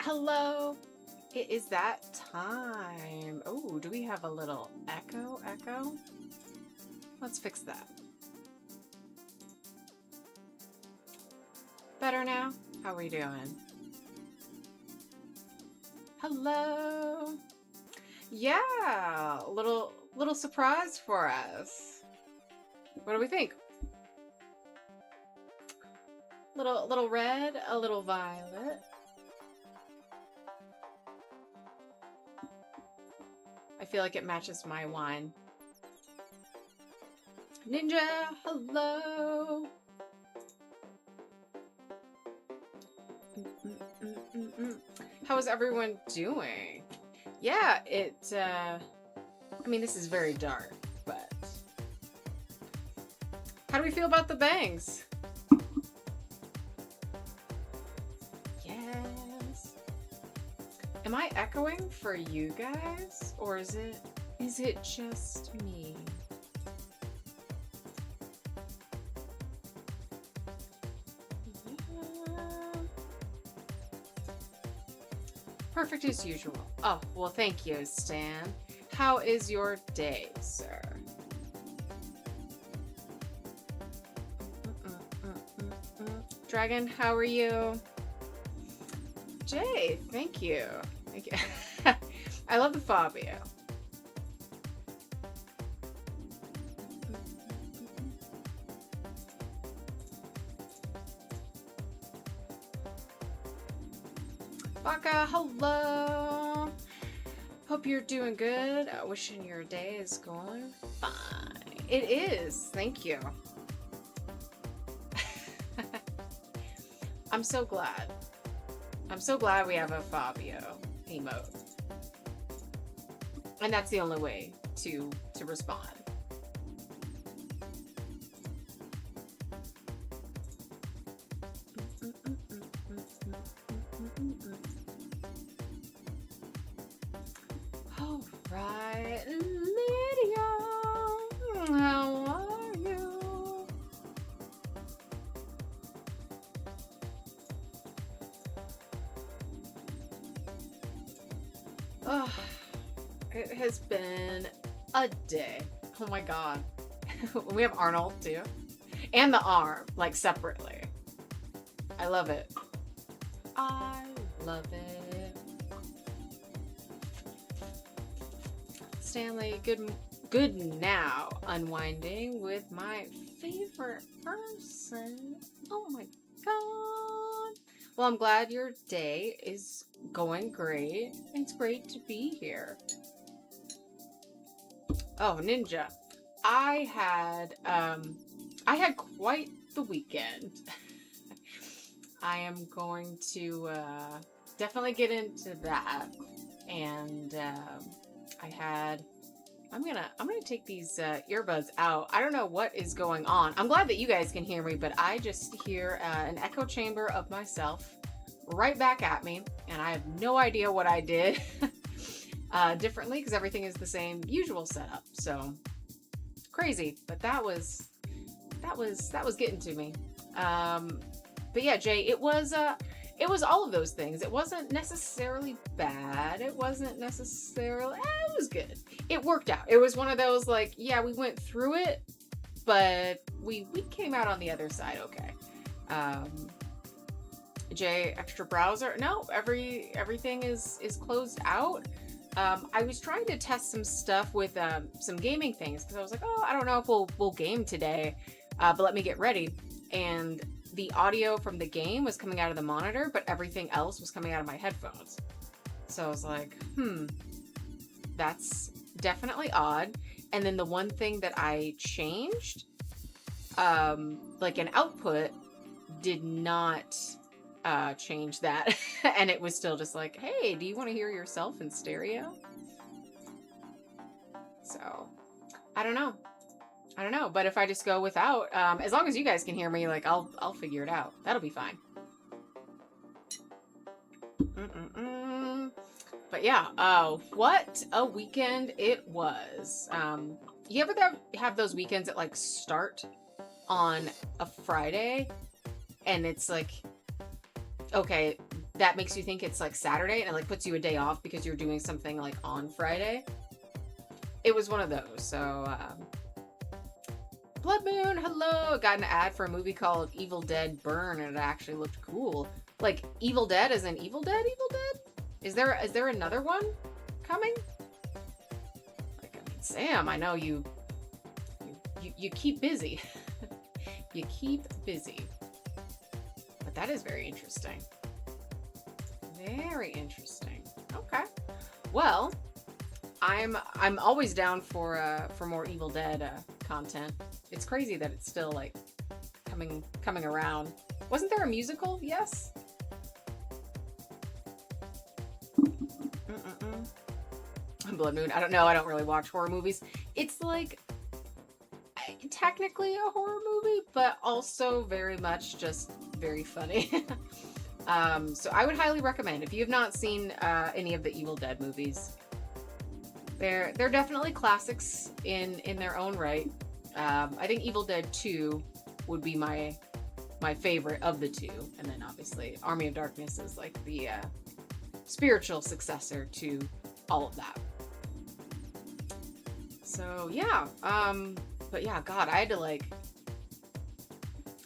Hello. It is that time. Oh, do we have a little echo? Let's fix that. Better now? How are we doing? Hello. Yeah, a little surprise for us. What do we think? Little red, a little violet. I feel like it matches my wine. Ninja, hello. How is everyone doing? Yeah, I mean, this is very dark, but how do we feel about the bangs? Yes. Am I echoing for you guys, or is it just me? Perfect as usual. Oh, well, thank you, Stan. How is your day, sir? Dragon, how are you? Jay, thank you. I love the Fabio. Baka, hello. Hope you're doing good. Wishing your day is going fine. It is. Thank you. I'm so glad. I'm so glad we have a Fabio emote. And that's the only way to respond. All right, Lydia, how are you? Oh, it has been a day. Oh my god. We have Arnold too. And the arm, like separately. I love it. I love it. Stanley, good now. Unwinding with my favorite person. Oh my god. Well, I'm glad your day is going great. It's great to be here. Oh, Ninja. I had quite the weekend. I am going to definitely get into that. And I'm gonna take these earbuds out. I don't know what is going on. I'm glad that you guys can hear me, but I just hear an echo chamber of myself right back at me, and I have no idea what I did differently because everything is the same usual setup. So crazy, but that was getting to me. But yeah, Jay, it was all of those things. It wasn't necessarily bad. It wasn't necessarily, it was good. It worked out. It was one of those, like, yeah, we went through it, but we came out on the other side okay. Jay, extra browser? No, everything is closed out. I was trying to test some stuff with some gaming things because I was like, oh, I don't know if we'll game today, but let me get ready. And the audio from the game was coming out of the monitor, but everything else was coming out of my headphones. So I was like, that's definitely odd. And then the one thing that I changed, like an output, did not change that. And it was still just like, hey, do you want to hear yourself in stereo? So I don't know, but if I just go without, as long as you guys can hear me, like I'll figure it out. That'll be fine. But yeah, what a weekend it was. You ever have those weekends that like start on a Friday and it's like, okay, that makes you think it's like Saturday and it like puts you a day off because you're doing something like on Friday. It was one of those. So, Blood Moon, hello. Got an ad for a movie called Evil Dead Burn, and it actually looked cool. Like Evil Dead as in Evil Dead? Evil Dead? Is there another one coming? Like, I mean, Sam, I know you keep busy. You keep busy. But that is very interesting. Very interesting. Okay. Well, I'm always down for more Evil Dead content. It's crazy that it's still like coming around. Wasn't there a musical? Yes. Blood Moon. I don't know. I don't really watch horror movies. It's like technically a horror movie, but also very much just very funny. So I would highly recommend if you have not seen any of the Evil Dead movies. They're definitely classics in their own right. I think Evil Dead 2 would be my favorite of the two, and then obviously Army of Darkness is like the spiritual successor to all of that. So yeah, but yeah, God, I had to like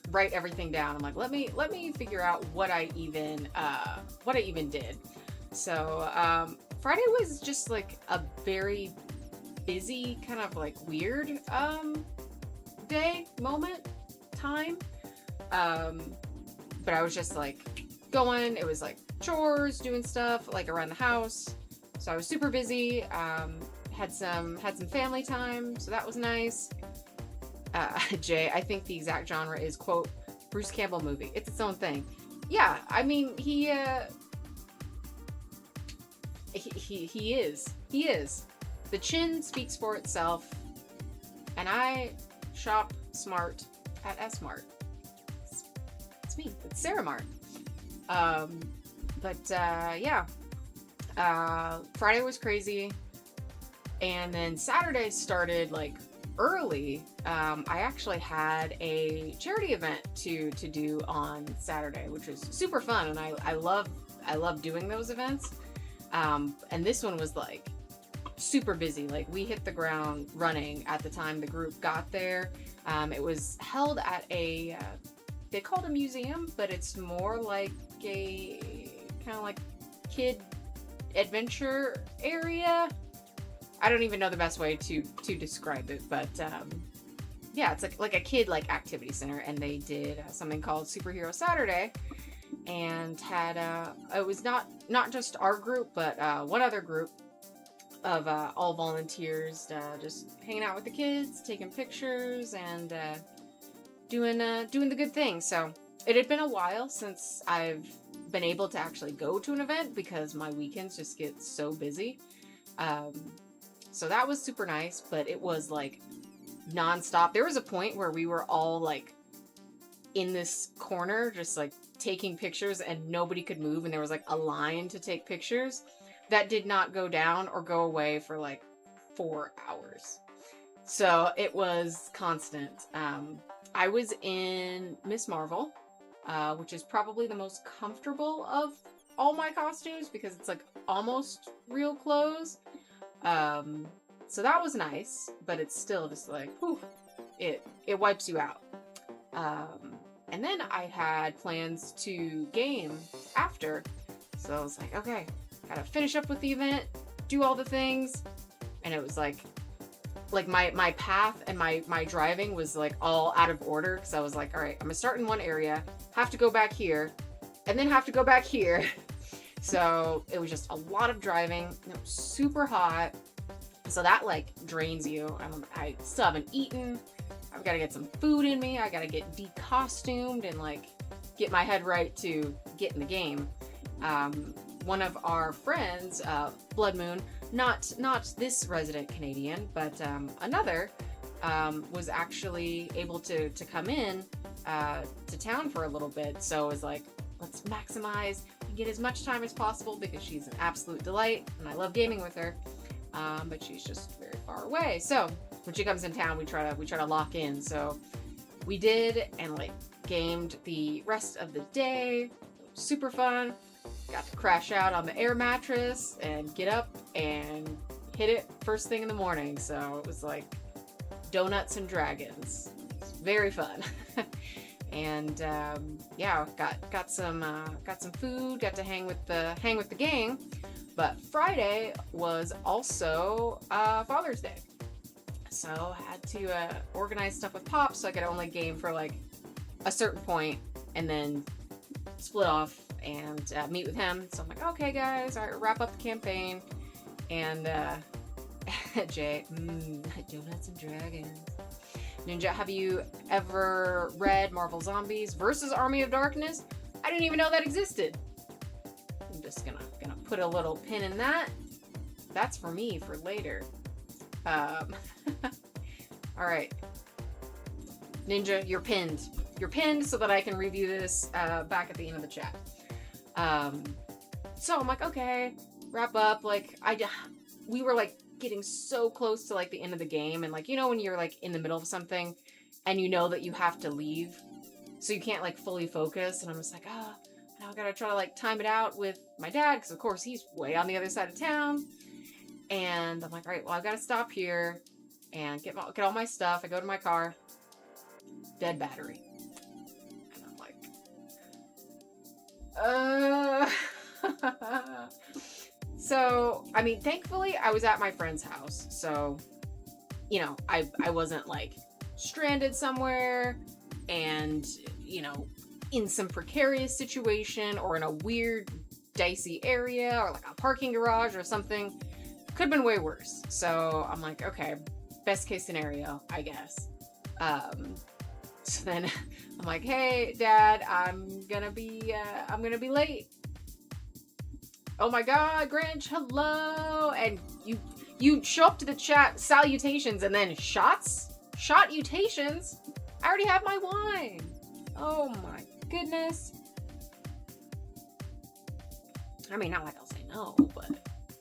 write everything down. I'm like, let me figure out what I even did. So Friday was just like a very busy, kind of like weird day, moment, time. But I was just like going. It was like chores, doing stuff like around the house. So I was super busy. Had some family time, so that was nice. Jay, I think the exact genre is, quote, Bruce Campbell movie. It's its own thing. Yeah, I mean, he is. The chin speaks for itself, and I shop smart at S-Mart. It's me. It's Sarah Mart. Yeah. Friday was crazy, and then Saturday started like early. I actually had a charity event to do on Saturday, which was super fun, and I love doing those events. And this one was like super busy. Like we hit the ground running at the time the group got there. It was held at a they call it a museum, but it's more like a kind of like kid adventure area. I don't even know the best way to describe it, but yeah, it's like a kid like activity center, and they did something called Superhero Saturday, and had it was not just our group, but one other group of all volunteers, just hanging out with the kids, taking pictures, and doing the good thing. So it had been a while since I've been able to actually go to an event because my weekends just get so busy. So that was super nice, but it was like nonstop. There was a point where we were all like in this corner, just like taking pictures, and nobody could move, and there was like a line to take pictures that did not go down or go away for like 4 hours. So it was constant. I was in Miss Marvel, which is probably the most comfortable of all my costumes because it's like almost real clothes. So that was nice, but it's still just like, whew, it wipes you out. And then I had plans to game after, so I was like, okay, gotta finish up with the event, do all the things, and it was like my path and my driving was like all out of order, because I was like, all right, I'm gonna start in one area, have to go back here, and then have to go back here. So it was just a lot of driving. It was super hot, so that like drains you. I still haven't eaten. I've got to get some food in me. I got to get decostumed and like get my head right to get in the game. One of our friends, Blood Moon, not this resident Canadian, but another, was actually able to come in to town for a little bit. So it was like, let's maximize and get as much time as possible, because she's an absolute delight and I love gaming with her. But she's just very far away. So when she comes in town, we try to lock in. So we did, and like gamed the rest of the day. Super fun. Got to crash out on the air mattress and get up and hit it first thing in the morning. So it was like donuts and dragons. It's very fun. And yeah, got some food. Got to hang with the gang. But Friday was also Father's Day, so I had to organize stuff with Pop so I could only game for like a certain point and then split off and meet with him. So I'm like, okay, guys, all right, wrap up the campaign. And Jay, donuts and dragons. Ninja, have you ever read Marvel Zombies versus Army of Darkness? I didn't even know that existed. I'm just gonna put a little pin in that. That's for me for later. All right, Ninja, you're pinned. You're pinned so that I can review this back at the end of the chat. So I'm like, okay, wrap up. Like we were like getting so close to like the end of the game, and like, you know, when you're like in the middle of something and you know that you have to leave, so you can't like fully focus. And I'm just like, now I gotta try to like time it out with my dad, because of course he's way on the other side of town. And I'm like, all right, well, I've got to stop here and get all my stuff. I go to my car, dead battery. And I'm like, So, I mean, thankfully I was at my friend's house. So, you know, I wasn't like stranded somewhere and, you know, in some precarious situation or in a weird dicey area or like a parking garage or something. Could have been way worse. So I'm like, okay, best case scenario, I guess. So then I'm like, hey, Dad, I'm gonna be late. Oh my God, Grinch, hello. And you show up to the chat, salutations, and then shot-utations. I already have my wine. Oh my goodness. I mean, not like I'll say no, but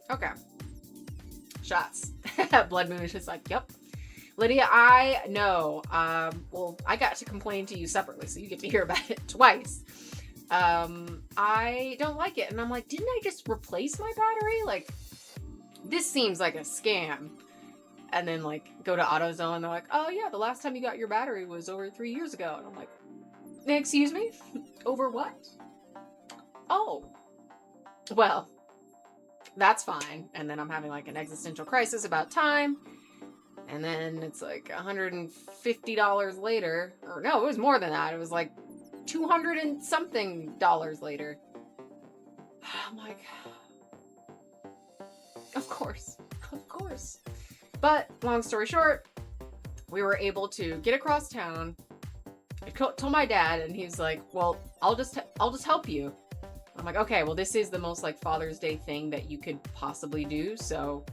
okay. Shots. Blood Moon is just like, yep. Lydia, I know. Well, I got to complain to you separately, so you get to hear about it twice. I don't like it. And I'm like, didn't I just replace my battery? Like, this seems like a scam. And then, like, go to AutoZone, and they're like, oh, yeah, the last time you got your battery was over 3 years ago. And I'm like, excuse me? Over what? Oh. Well, that's fine. And then I'm having like an existential crisis about time. And then it's like $150 later. Or no, it was more than that. It was like $200 and something later. I'm like, of course. But long story short, we were able to get across town. I told my dad, and he's like, well, I'll just help you. I'm like, okay, well, this is the most like Father's Day thing that you could possibly do. So,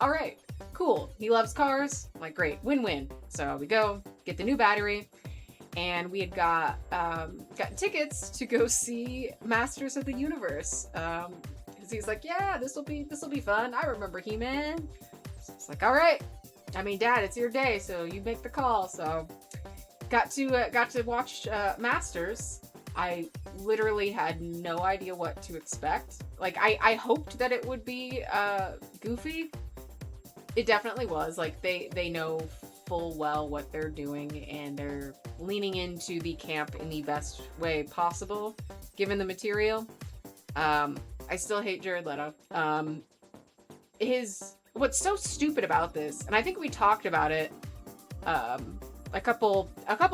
all right, cool. He loves cars. I'm like, great, win-win. So we go get the new battery, and we had got tickets to go see Masters of the Universe. Because he's like, yeah, this will be fun. I remember He-Man. So it's like, all right. I mean, Dad, it's your day, so you make the call. So got to watch Masters. I literally had no idea what to expect. Like, I hoped that it would be goofy. It definitely was. Like, they know full well what they're doing, and they're leaning into the camp in the best way possible, given the material. I still hate Jared Leto. What's so stupid about this, and I think we talked about it a couple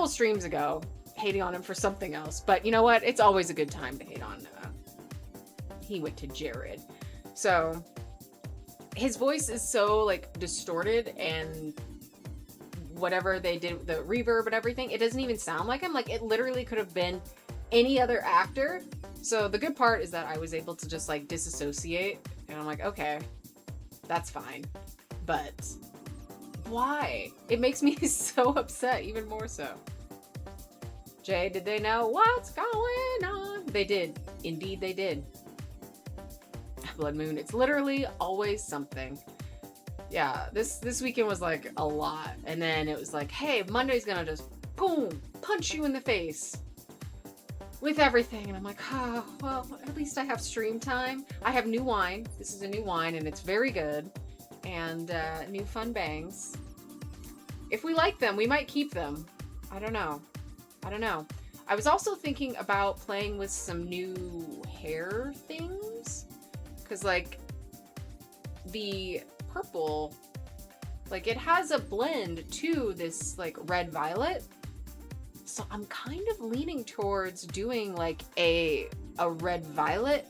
streams ago, hating on him for something else, but you know what? It's always a good time to hate on. He went to Jared, so his voice is so like distorted, and whatever they did, the reverb and everything, it doesn't even sound like him. Like, it literally could have been any other actor. So the good part is that I was able to just like disassociate, and I'm like, okay, that's fine. But why? It makes me so upset, even more so. Jay, did they know what's going on? They did. Indeed, they did. Blood Moon, it's literally always something. Yeah, this weekend was like a lot. And then it was like, hey, Monday's gonna just, boom, punch you in the face. with everything. And I'm like, oh, well, at least I have stream time. I have new wine. This is a new wine and it's very good. And new fun bangs. If we like them, we might keep them. I don't know. I don't know. I was also thinking about playing with some new hair things. Because, like, the purple, like, it has a blend to this, like, red-violet. So I'm kind of leaning towards doing, like, a red-violet,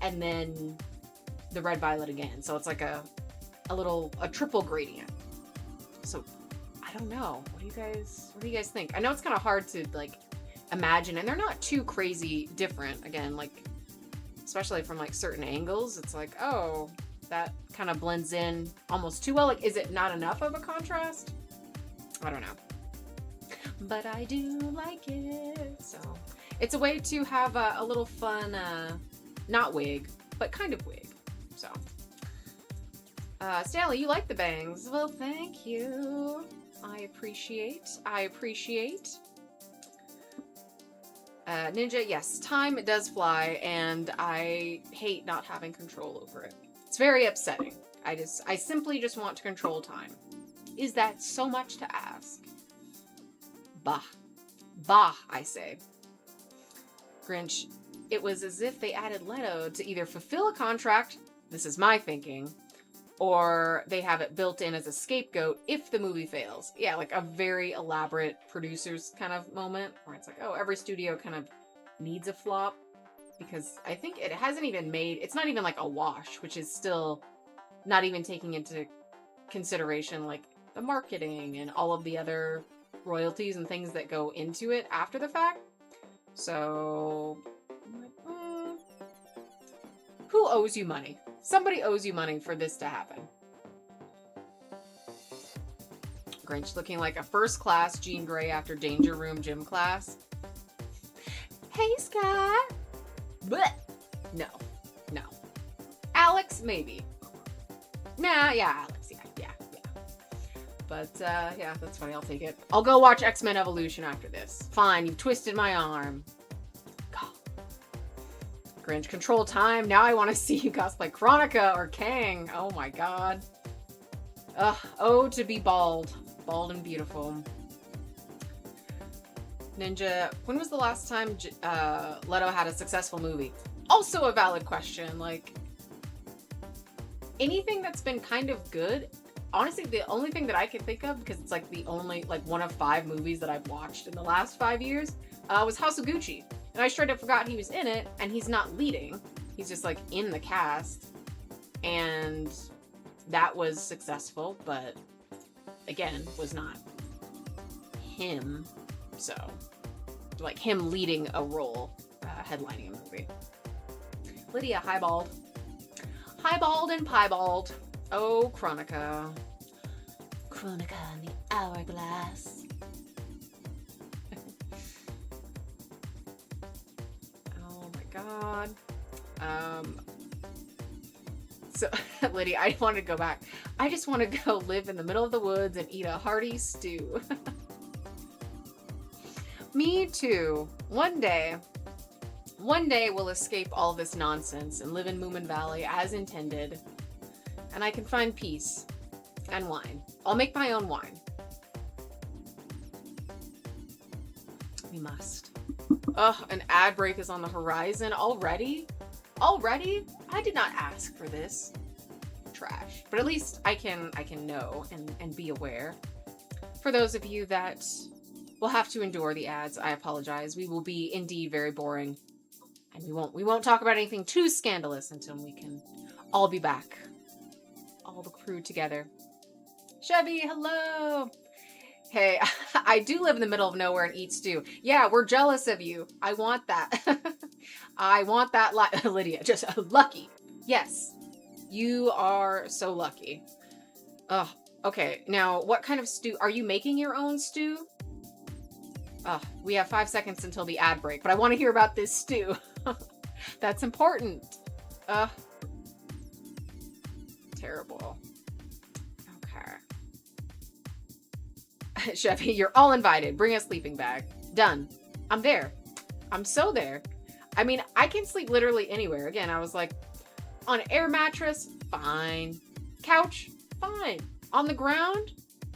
and then the red-violet again. So it's like a triple gradient. So I don't know. What do you guys think? I know it's kind of hard to like imagine, and they're not too crazy different. Again, like especially from like certain angles, it's like, oh, that kind of blends in almost too well. Like, is it not enough of a contrast? I don't know. But I do like it. So it's a way to have a little fun, not wig, but kind of wig. So Stanley, you like the bangs. Well, thank you. I appreciate. Ninja, yes, time does fly, and I hate not having control over it. It's very upsetting. I simply just want to control time. Is that so much to ask? Bah. Bah, I say. Grinch, it was as if they added Leto to either fulfill a contract, this is my thinking, or they have it built in as a scapegoat if the movie fails. Yeah, like a very elaborate producers kind of moment where it's like, oh, every studio kind of needs a flop, because I think it hasn't even made, it's not even like a wash, which is still not even taking into consideration like the marketing and all of the other royalties and things that go into it after the fact. So, who owes you money? Somebody owes you money for this to happen. Grinch looking like a first-class Jean Grey after Danger Room gym class. Hey, Scott. Blech. No. Alex, maybe. Nah, yeah, Alex, yeah. But, yeah, that's funny. I'll take it. I'll go watch X-Men Evolution after this. Fine, you've twisted my arm. God. Grinch, control time. Now I want to see you cosplay Chronica or Kang. Oh my god. Ugh. Oh, to be bald. Bald and beautiful. Ninja, when was the last time Leto had a successful movie? Also a valid question. Like, anything that's been kind of good. Honestly, the only thing that I can think of, because it's like the only, like one of 5 movies that I've watched in the last 5 years, was House of Gucci. And I straight up forgot he was in it, and he's not leading. He's just like in the cast. And that was successful, but again, was not him. So, like him leading a role, headlining a movie. Lydia, highballed. Highballed and pieballed. Oh, Chronica. Chronica in the hourglass. Oh my god. So, Lydia, I want to go back. I just want to go live in the middle of the woods and eat a hearty stew. Me too. One day we'll escape all this nonsense and live in Moomin Valley as intended. And I can find peace and wine. I'll make my own wine. We must. Ugh, an ad break is on the horizon already? Already? I did not ask for this. Trash. But at least I can know and be aware. For those of you that will have to endure the ads, I apologize. We will be indeed very boring. And we won't talk about anything too scandalous until we can all be back. All the crew together. Chevy, hello. Hey, I do live in the middle of nowhere and eat stew. Yeah, we're jealous of you. I want that. I want that. Lydia, just lucky. Yes, you are so lucky. Ugh. Okay, now what kind of stew? Are you making your own stew? We have 5 seconds until the ad break, but I want to hear about this stew. That's important. Terrible. Okay. Chevy, you're all invited. Bring a sleeping bag. Done. I'm there. I'm so there. I mean, I can sleep literally anywhere. Again, I was like, on an air mattress, fine. Couch, fine. On the ground,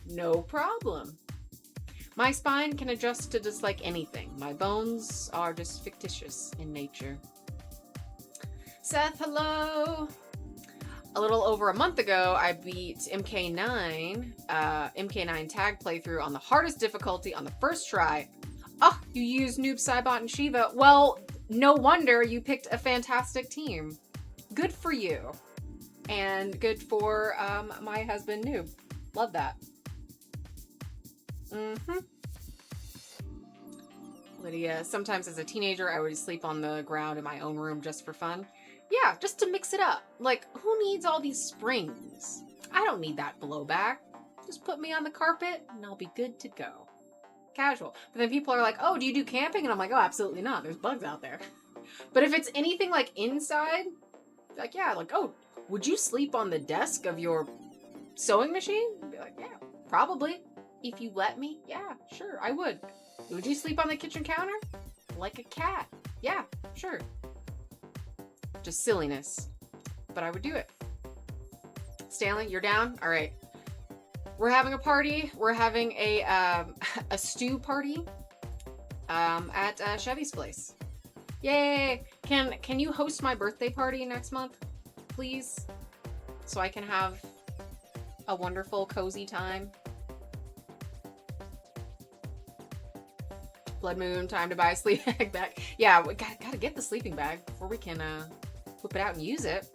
no problem. My spine can adjust to just like anything. My bones are just fictitious in nature. Seth, hello. A little over a month ago, I beat MK9 tag playthrough on the hardest difficulty on the first try. Oh, you used Noob, Saibot, and Shiva. Well, no wonder you picked a fantastic team. Good for you. And good for my husband, Noob. Love that. Lydia, sometimes as a teenager, I would sleep on the ground in my own room just for fun. Yeah, just to mix it up. Like, who needs all these springs? I don't need that blowback. Just put me on the carpet and I'll be good to go. Casual. But then people are like, oh, do you do camping? And I'm like, oh, absolutely not. There's bugs out there. But if it's anything like inside, like, yeah, like, oh, would you sleep on the desk of your sewing machine? I'd be like, yeah, probably. If you let me, yeah, sure, I would. Would you sleep on the kitchen counter? Like a cat. Yeah, sure. Just silliness. But I would do it. Stanley, you're down? All right. We're having a party. We're having a stew party at Chevy's place. Yay! Can you host my birthday party next month, please? So I can have a wonderful, cozy time. Blood Moon, time to buy a sleeping bag back. Yeah, we gotta get the sleeping bag before we can whip it out and use it.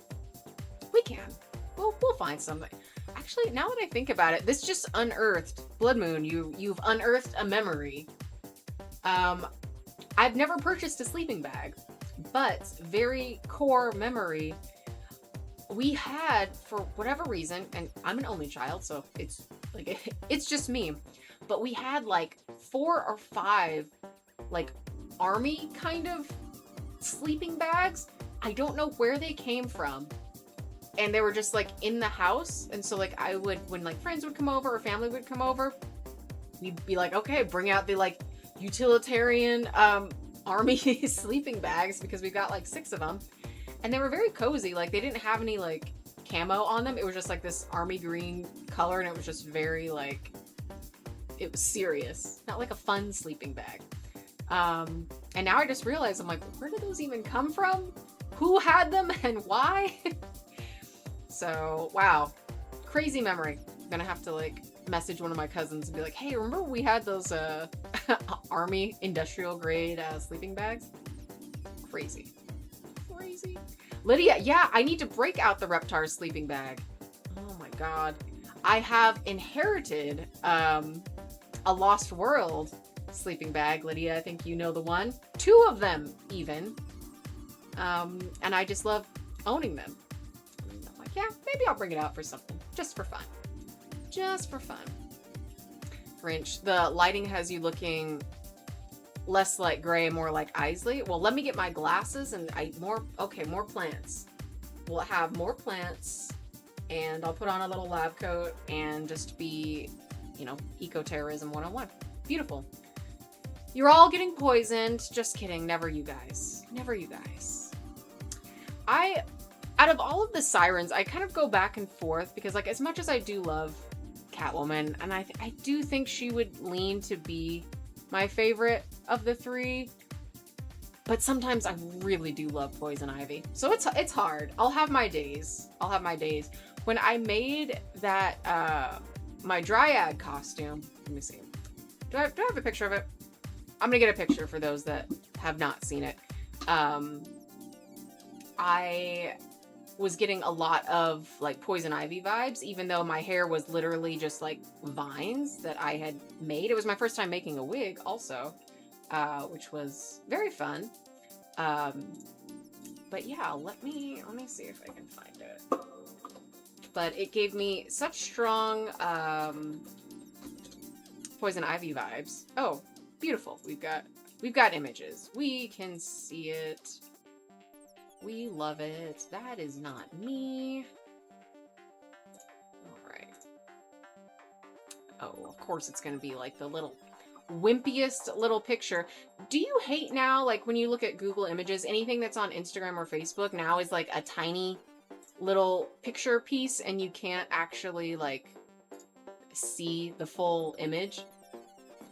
We can. We'll find something. Actually, now that I think about it, this just unearthed. Blood Moon, you've unearthed a memory. I've never purchased a sleeping bag, but very core memory. We had, for whatever reason, and I'm an only child, so it's like it's just me. But we had like 4 or 5 like army kind of sleeping bags. I don't know where they came from. And they were just like in the house. And so like I would, when like friends would come over or family would come over, we'd be like, okay, bring out the like utilitarian army sleeping bags because we got like 6 of them. And they were very cozy. Like they didn't have any like camo on them. It was just like this army green color and it was just very like, it was serious. Not like a fun sleeping bag. And now I just realized, I'm like, where did those even come from? Who had them and why? So, wow. Crazy memory. I'm gonna have to like message one of my cousins and be like, hey, remember we had those army industrial grade sleeping bags? Crazy. Crazy. Lydia, yeah, I need to break out the Reptar sleeping bag. Oh my god. I have inherited a Lost World sleeping bag. Lydia, I think you know the one. 2 of them, even. And I just love owning them. I'm like, yeah, maybe I'll bring it out for something. Just for fun. Just for fun. Grinch, the lighting has you looking less like Gray, more like Isley. Well, let me get my glasses and more plants. We'll have more plants and I'll put on a little lab coat and just be, you know, eco-terrorism 101. Beautiful. You're all getting poisoned. Just kidding. Never you guys. Never you guys. Out of all of the sirens, I kind of go back and forth because like as much as I do love Catwoman, and I do think she would lean to be my favorite of the 3, but sometimes I really do love Poison Ivy. So it's hard. I'll have my days. When I made that my Dryad costume, let me see. Do I have a picture of it? I'm gonna get a picture for those that have not seen it. I was getting a lot of like Poison Ivy vibes, even though my hair was literally just like vines that I had made. It was my first time making a wig also, which was very fun. But yeah, let me see if I can find it. But it gave me such strong Poison Ivy vibes. Oh, beautiful. We've got images. We can see it. We love it. That is not me. All right. Oh, of course it's going to be like the little wimpiest little picture. Do you hate now, like when you look at Google Images, anything that's on Instagram or Facebook now is like a tiny little picture piece and you can't actually like see the full image?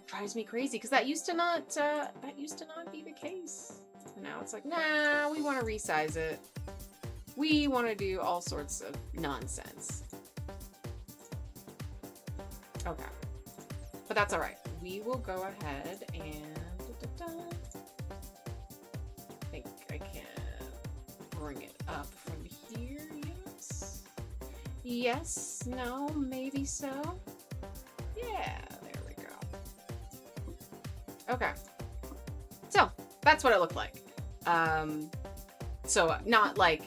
Drives me crazy because that used to not be the case. And now it's like, nah, we want to resize it. We want to do all sorts of nonsense. Okay. But that's all right. We will go ahead and I think I can bring it up from here. Yes. Yes. No. Maybe so. Yeah. There we go. Okay. So that's what it looked like. So not like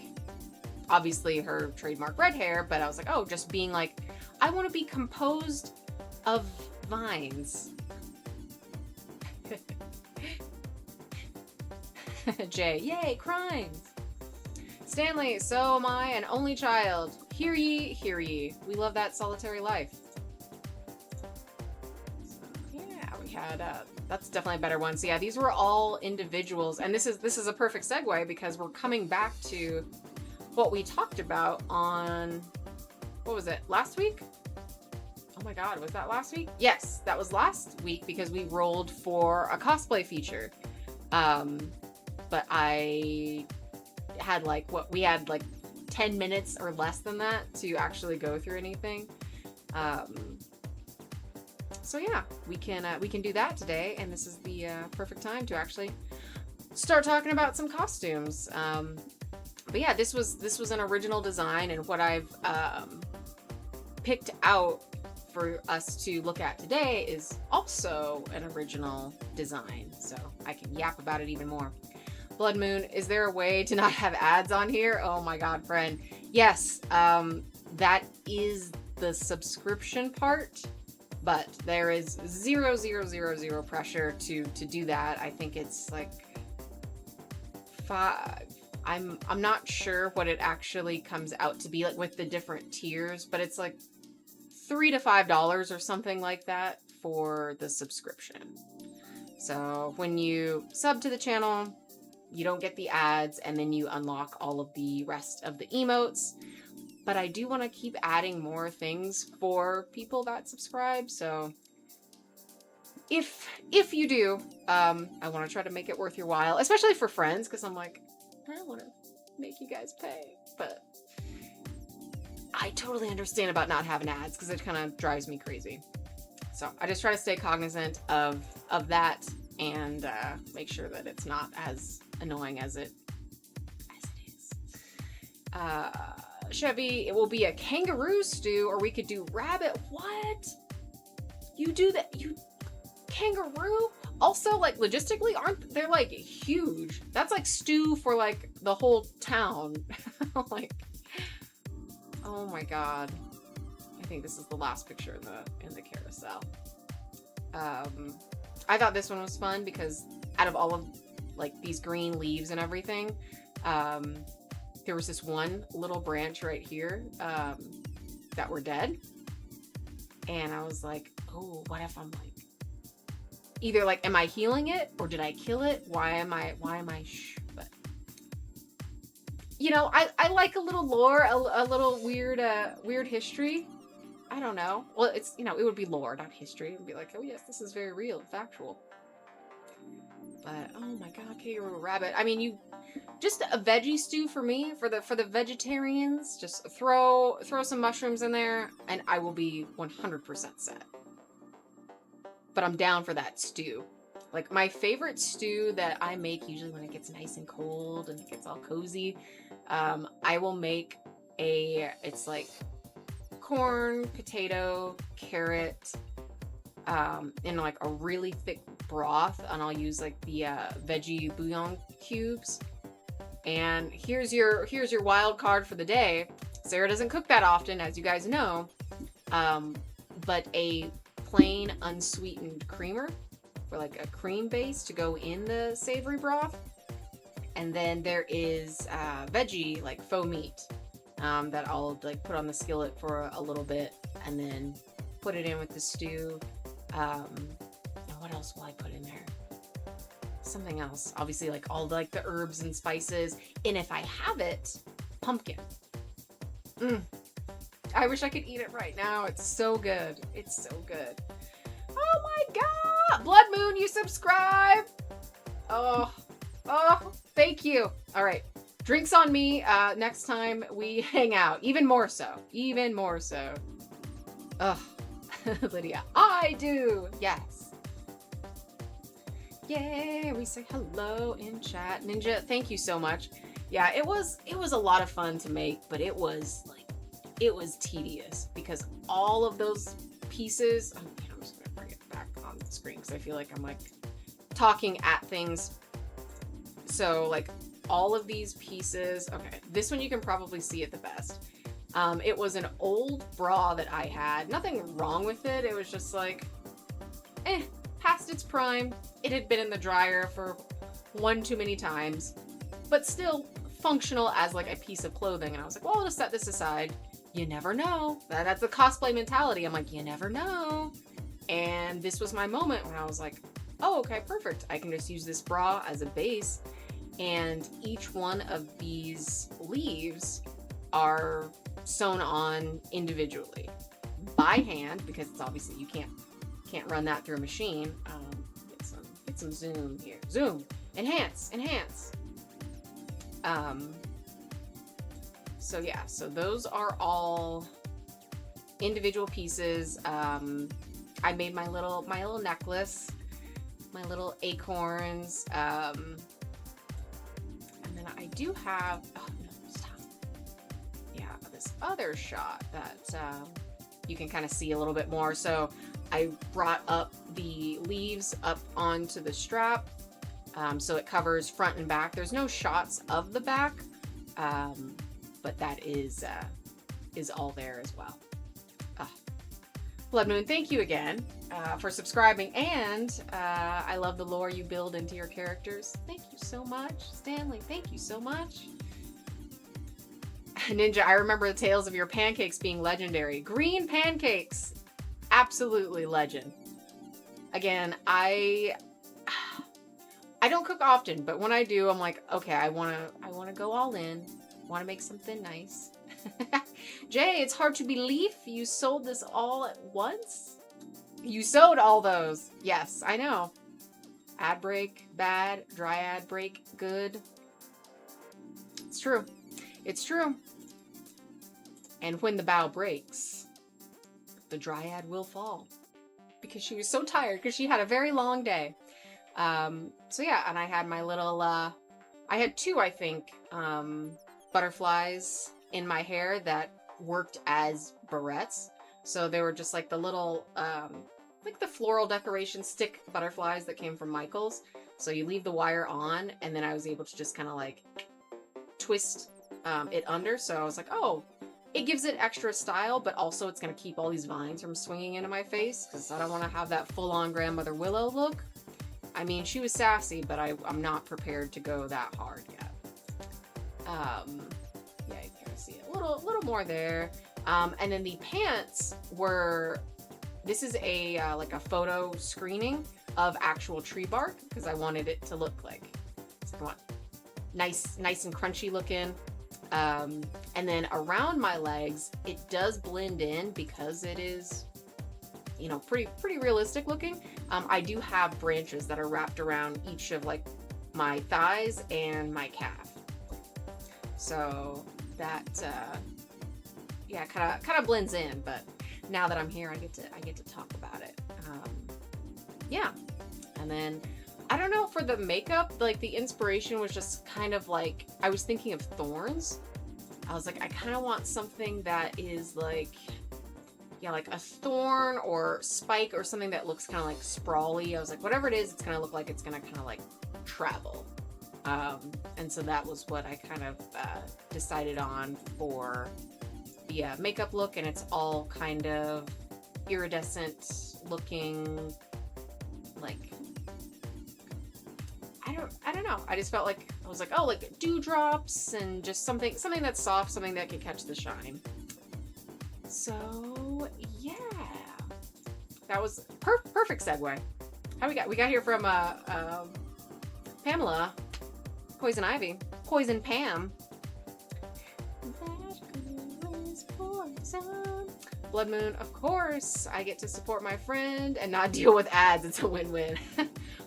obviously her trademark red hair, but I was like, oh, just being like, I want to be composed of vines. Jay, yay, crimes. Stanley, so am I, an only child. Hear ye, hear ye. We love that solitary life. So, yeah, we had, that's definitely a better one. So yeah, these were all individuals, and this is a perfect segue because we're coming back to what we talked about on, what was it, last week? Oh my god, was that last week? Yes, that was last week because we rolled for a cosplay feature. But I had like, we had like 10 minutes or less than that to actually go through anything. So yeah, we can do that today, and this is the perfect time to actually start talking about some costumes. But yeah, this was an original design, and what I've picked out for us to look at today is also an original design, so I can yap about it even more. Blood Moon, is there a way to not have ads on here? Oh my god, friend. Yes, that is the subscription part, but there is zero pressure to do that. I think it's like 5. I'm not sure what it actually comes out to be like with the different tiers, but it's like $3 to $5 or something like that for the subscription. So when you sub to the channel, you don't get the ads, and then you unlock all of the rest of the emotes. But I do want to keep adding more things for people that subscribe, so if you do, I want to try to make it worth your while, especially for friends, because I'm like, I want to make you guys pay, but I totally understand about not having ads because it kind of drives me crazy. So I just try to stay cognizant of that and make sure that it's not as annoying as it is. Chevy, it will be a kangaroo stew, or we could do rabbit. What? You do that? You kangaroo? Also, like, logistically, aren't they're like huge? That's like stew for like the whole town. Like, oh my god. I think this is the last picture in the carousel. I thought this one was fun because out of all of like these green leaves and everything, there was this one little branch right here that were dead, and I was like, oh, what if I'm like, either like, am I healing it or did I kill it? Why am I but you know, I like a little lore, a little weird history. I don't know. Well, it's, you know, it would be lore, not history. It would be like, oh yes, this is very real and factual. But oh my god, kangaroo rabbit. I mean, you just a veggie stew for me, for the vegetarians. Just throw some mushrooms in there, and I will be 100% set. But I'm down for that stew. Like, my favorite stew that I make usually when it gets nice and cold and it gets all cozy, I will make it's like corn, potato, carrot, in like a really thick broth, and I'll use like the veggie bouillon cubes. And here's your wild card for the day. Sarah doesn't cook that often, as you guys know, but a plain unsweetened creamer, for like a cream base to go in the savory broth. And then there is veggie, like faux meat, that I'll like put on the skillet for a little bit and then put it in with the stew. And what else else will I put in there? Something else. Obviously, like all like the herbs and spices. And if I have it, pumpkin. I wish I could eat it right now. It's so good. It's so good. Oh my God. Blood Moon, you subscribe. Oh, thank you. All right. Drinks on me next time we hang out. Even more so. Even more so. Ugh. Lydia, I do. Yes. Yay. We say hello in chat. Ninja, thank you so much. Yeah, it was a lot of fun to make, but it was tedious because all of those pieces, I'm just going to bring it back on the screen because I feel like I'm like talking at things. So like all of these pieces, okay, this one you can probably see it the best. It was an old bra that I had. Nothing wrong with it. It was just like, past its prime. It had been in the dryer for one too many times, but still functional as like a piece of clothing. And I was like, well, I'll just set this aside. You never know. That's the cosplay mentality. I'm like, you never know. And this was my moment when I was like, oh, okay, perfect. I can just use this bra as a base. And each one of these leaves are sewn on individually by hand because it's obviously you can't run that through a machine. Get some zoom here. Zoom. Enhance. So yeah, so those are all individual pieces. I made my little necklace, my little acorns, and then I do have, oh no, stop. Yeah, this other shot that you can kind of see a little bit more. So I brought up the leaves up onto the strap, so it covers front and back. There's no shots of the back, but that is all there as well. Blood Moon, thank you again for subscribing, and I love the lore you build into your characters. Thank you so much. Stanley, thank you so much. Ninja, I remember the tales of your pancakes being legendary. Green pancakes, absolutely legend. Again, I don't cook often, but when I do, I'm like, okay, I want to go all in. Want to make something nice. Jay, it's hard to believe you sold this all at once. You sewed all those. Yes, I know. Ad break, bad. Dry ad break, good. It's true. It's true. And when the bough breaks, the dryad will fall. Because she was so tired, because she had a very long day. So yeah, and I had my little, I had two, I think, butterflies in my hair that worked as barrettes. So they were just like the little, like the floral decoration stick butterflies that came from Michael's. So you leave the wire on, and then I was able to just kind of like twist it under. So I was like, oh, it gives it extra style, but also it's going to keep all these vines from swinging into my face because I don't want to have that full-on Grandmother Willow look. I mean, she was sassy, but I'm not prepared to go that hard yet. Yeah, you can see it a little more there. And then the pants were, this is a like a photo screening of actual tree bark because I wanted it to look like, come on, nice and crunchy looking. And then around my legs, it does blend in because it is, you know, pretty realistic looking. I do have branches that are wrapped around each of like my thighs and my calf. So that, yeah, kind of blends in. But now that I'm here, I get to talk about it. Yeah, and then I don't know, for the makeup, like the inspiration was just kind of like, I was thinking of thorns. I was like, I kind of want something that is like, yeah, like a thorn or spike or something that looks kind of like sprawly. I was like, whatever it is, it's going to look like it's going to kind of like travel. And so that was what I kind of decided on for the makeup look. And it's all kind of iridescent looking, like, I don't know. I just felt like, I was like, oh, like dewdrops and just something that's soft, something that can catch the shine. So yeah, that was perfect segue. How we got here from Pamela, Poison Ivy, Poison Pam. Blood Moon, of course, I get to support my friend and not deal with ads. It's a win-win.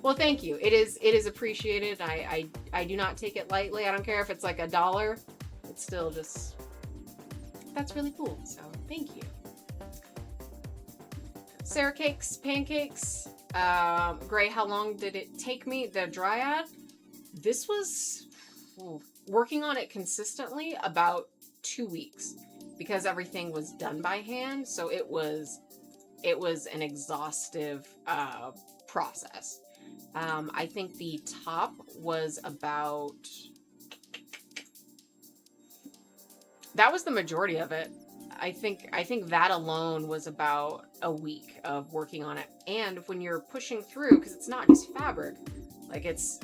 Well, thank you. It is appreciated. I do not take it lightly. I don't care if it's like $1. It's still just, that's really cool. So thank you. Sarah Cakes, Pancakes. Gray, how long did it take me? The Dryad? This was working on it consistently about 2 weeks because everything was done by hand. So it was an exhaustive process. I think the top was about, that was the majority of it. I think that alone was about a week of working on it. And when you're pushing through, because it's not just fabric, like it's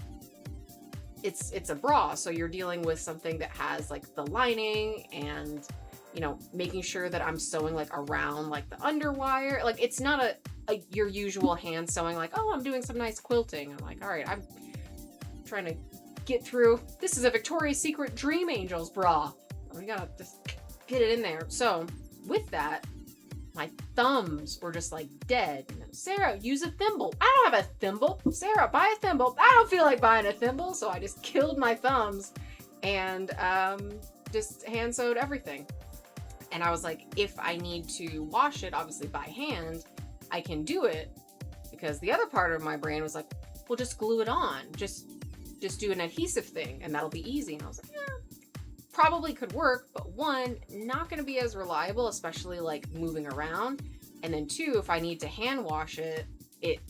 a bra, so you're dealing with something that has like the lining and, you know, making sure that I'm sewing like around like the underwire. Like it's not a your usual hand sewing like, oh, I'm doing some nice quilting. I'm like, all right, I'm trying to get through. This is a Victoria's Secret Dream Angels bra. We gotta just get it in there. So with that, my thumbs were just like dead. Sarah, use a thimble. I don't have a thimble. Sarah, buy a thimble. I don't feel like buying a thimble. So I just killed my thumbs and just hand sewed everything. And I was like, if I need to wash it, obviously by hand, I can do it. Because the other part of my brain was like, well, just glue it on. Just do an adhesive thing and that'll be easy. And I was like, yeah, probably could work, but one, not going to be as reliable, especially like moving around. And then two, if I need to hand wash it, it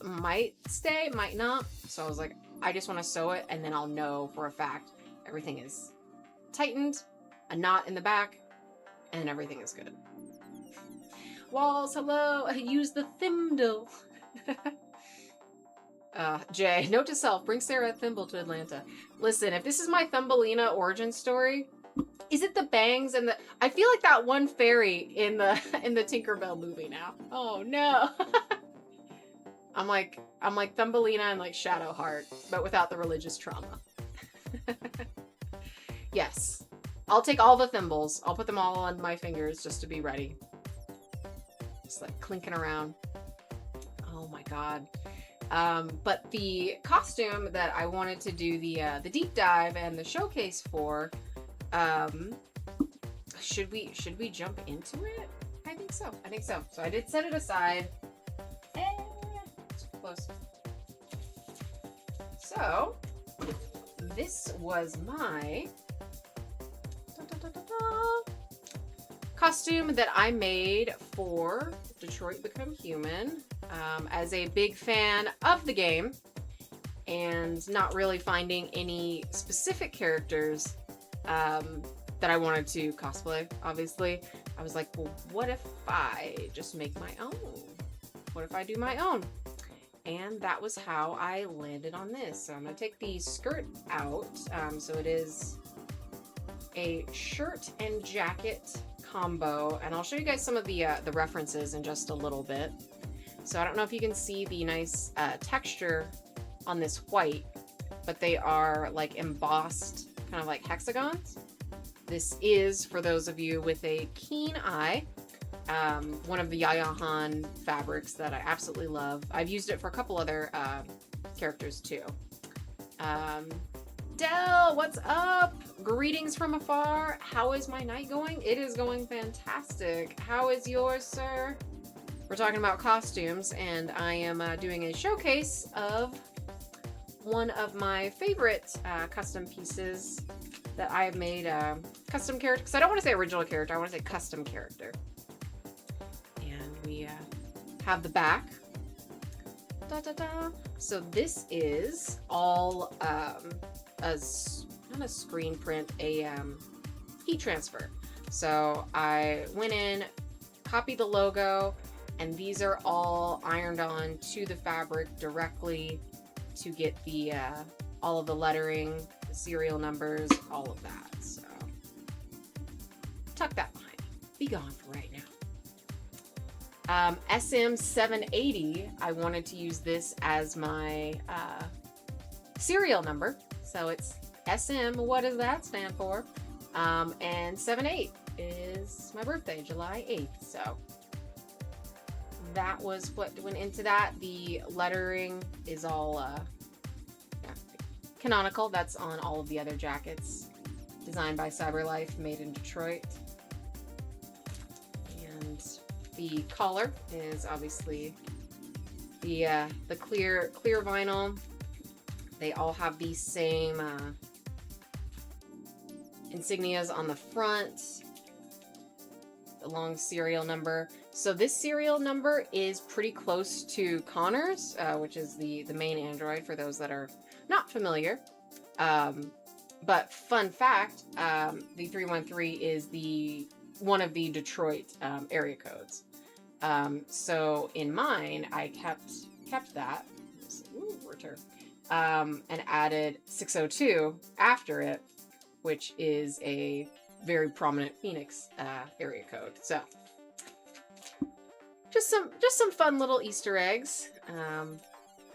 might stay, might not. So I was like, I just want to sew it and then I'll know for a fact everything is tightened, a knot in the back, and everything is good. Walls, hello, use the thimble. Jay, note to self, bring Sarah a thimble to Atlanta. Listen, if this is my Thumbelina origin story, is it the bangs and the, I feel like that one fairy in the Tinkerbell movie now. Oh no. I'm like Thumbelina and like Shadowheart, but without the religious trauma. Yes. I'll take all the thimbles. I'll put them all on my fingers just to be ready. Just like clinking around. Oh my God. But the costume that I wanted to do the deep dive and the showcase for, should we jump into it? I think so. So I did set it aside. It's close. So this was my costume that I made for Detroit Become Human. As a big fan of the game and not really finding any specific characters that I wanted to cosplay, obviously, I was like, well, what if I just make my own? What if I do my own? And that was how I landed on this. So I'm going to take the skirt out. So it is a shirt and jacket combo, and I'll show you guys some of the references in just a little bit. So I don't know if you can see the nice texture on this white, but they are like embossed, kind of like hexagons. This is, for those of you with a keen eye, one of the Yaya Han fabrics that I absolutely love. I've used it for a couple other characters too. Del, what's up? Greetings from afar. How is my night going? It is going fantastic. How is yours, sir? We're talking about costumes, and I am doing a showcase of one of my favorite custom pieces that I have made, custom character, because I don't want to say original character, I want to say custom character. And we have the back. Da, da, da. So this is all not a screen print, a heat transfer. So I went in, copied the logo, and these are all ironed on to the fabric directly to get the all of the lettering, the serial numbers, all of that. So tuck that behind me. Be gone for right now. SM780, I wanted to use this as my serial number. So it's SM, what does that stand for? And 78 is my birthday, July 8th. So that was what went into that. The lettering is all canonical. That's on all of the other jackets. Designed by CyberLife, made in Detroit. And the collar is obviously the clear vinyl. They all have the same insignias on the front, the long serial number. So this serial number is pretty close to Connor's, which is the main Android for those that are not familiar. But fun fact, the 313 is one of the Detroit area codes. So in mine, I kept that. Ooh, return. And added 602 after it, which is a very prominent Phoenix area code. So just some fun little Easter eggs. And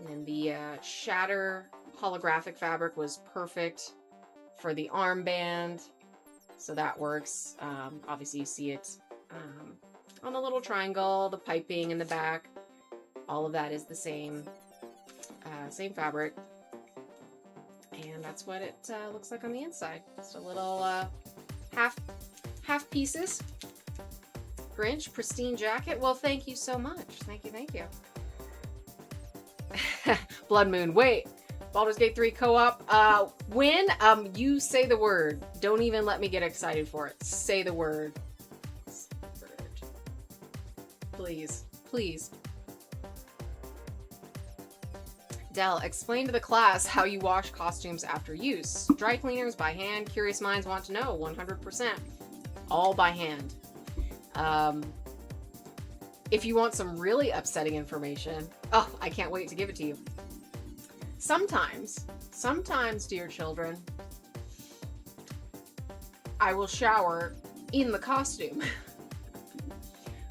then the shatter holographic fabric was perfect for the armband, so that works. Obviously you see it on the little triangle, the piping in the back, all of that is the same fabric, and that's what it looks like on the inside. Just a little half pieces. Grinch, pristine jacket. Well, thank you so much. Thank you. Blood Moon. Wait. Baldur's Gate 3 co-op. When you say the word, don't even let me get excited for it. Say the word. Please. Dell, explain to the class how you wash costumes after use. Dry cleaners, by hand. Curious minds want to know. 100%. All by hand. If you want some really upsetting information, oh, I can't wait to give it to you. Sometimes, dear children, I will shower in the costume.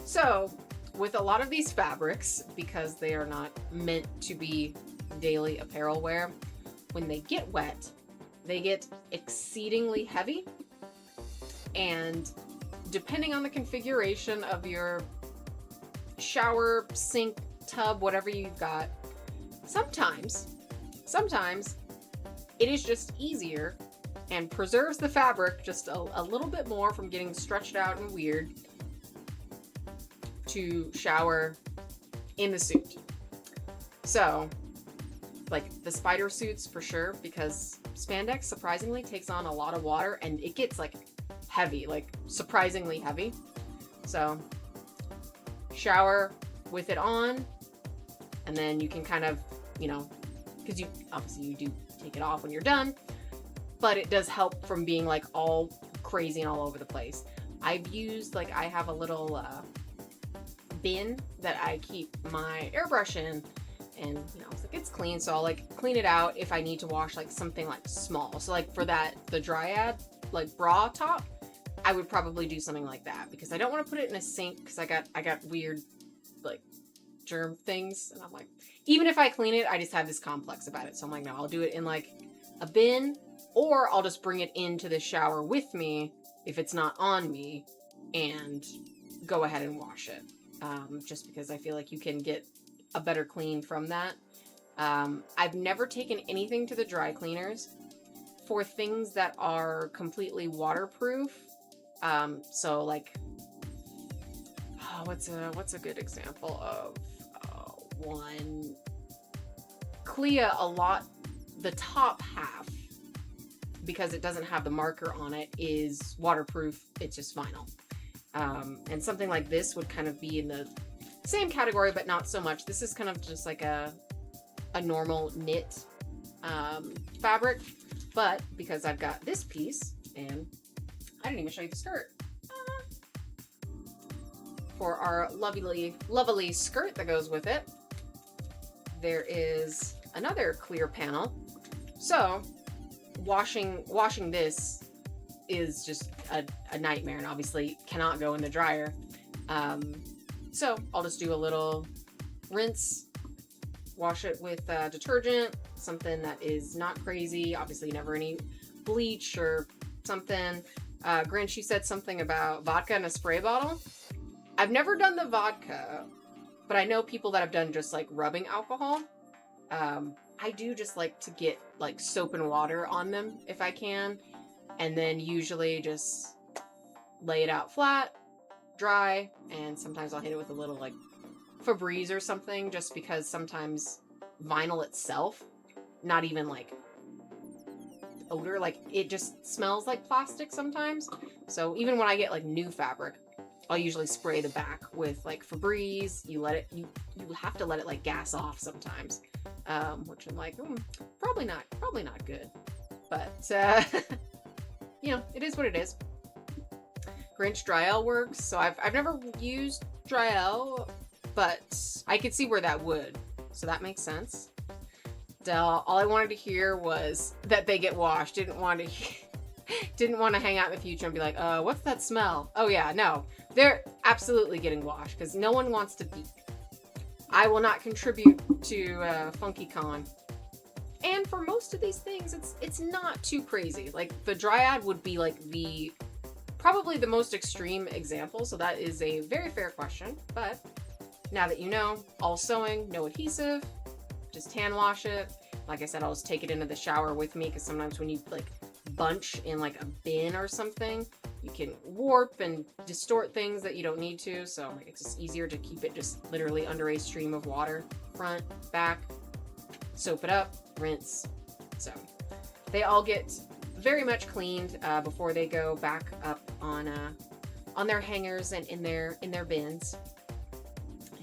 So, with a lot of these fabrics, because they are not meant to be daily apparel wear, when they get wet, they get exceedingly heavy. And depending on the configuration of your shower, sink, tub, whatever you've got, sometimes it is just easier and preserves the fabric just a little bit more from getting stretched out and weird to shower in the suit. So, like the spider suits for sure, because spandex surprisingly takes on a lot of water and it gets like heavy, like surprisingly heavy. So, shower with it on, and then you can kind of, because you do take it off when you're done, but it does help from being like all crazy and all over the place. I've used, like, I have a little bin that I keep my airbrush in, and it's clean, so I'll like clean it out if I need to wash like something like small. So like for the Dryad like bra top, I would probably do something like that, because I don't want to put it in a sink, because I got weird like germ things, and I'm like, even if I clean it, I just have this complex about it. So I'm like, no, I'll do it in like a bin, or I'll just bring it into the shower with me if it's not on me, and go ahead and wash it. Just because I feel like you can get a better clean from that. I've never taken anything to the dry cleaners for things that are completely waterproof. So like, what's a good example of one? Clea, a lot, the top half, because it doesn't have the marker on it, is waterproof. It's just vinyl. And something like this would kind of be in the same category, but not so much. This is kind of just like a normal knit fabric, but because I've got this piece, and I didn't even show you the skirt. For our lovely skirt that goes with it, there is another clear panel. So washing this is just a nightmare, and obviously cannot go in the dryer. So I'll just do a little rinse, wash it with detergent, something that is not crazy. Obviously never any bleach or something. Grinch, you said something about vodka in a spray bottle. I've never done the vodka, but I know people that have done just like rubbing alcohol. I do just like to get like soap and water on them if I can, and then usually just lay it out flat, dry, and sometimes I'll hit it with a little like Febreze or something, just because sometimes vinyl itself, not even like odor, like it just smells like plastic sometimes. So even when I get like new fabric, I'll usually spray the back with like Febreze. You have to let it like gas off sometimes, which I'm like, probably not good, but you know, it is what it is. Grinch Dryel works. So I've never used Dryel, but I could see where that would. So that makes sense. Dell, all I wanted to hear was that they get washed. Didn't want to hang out in the future and be like, what's that smell? Oh yeah, no. They're absolutely getting washed because no one wants to be. I will not contribute to FunkyCon. And for most of these things, it's not too crazy. Like the Dryad would be like probably the most extreme example. So that is a very fair question. But now that you know, all sewing, no adhesive, just hand wash it. Like I said, I'll just take it into the shower with me because sometimes when you like bunch in like a bin or something, you can warp and distort things that you don't need to. So it's just easier to keep it just literally under a stream of water, front, back, soap it up, rinse. So they all get very much cleaned before they go back up on their hangers and in their bins.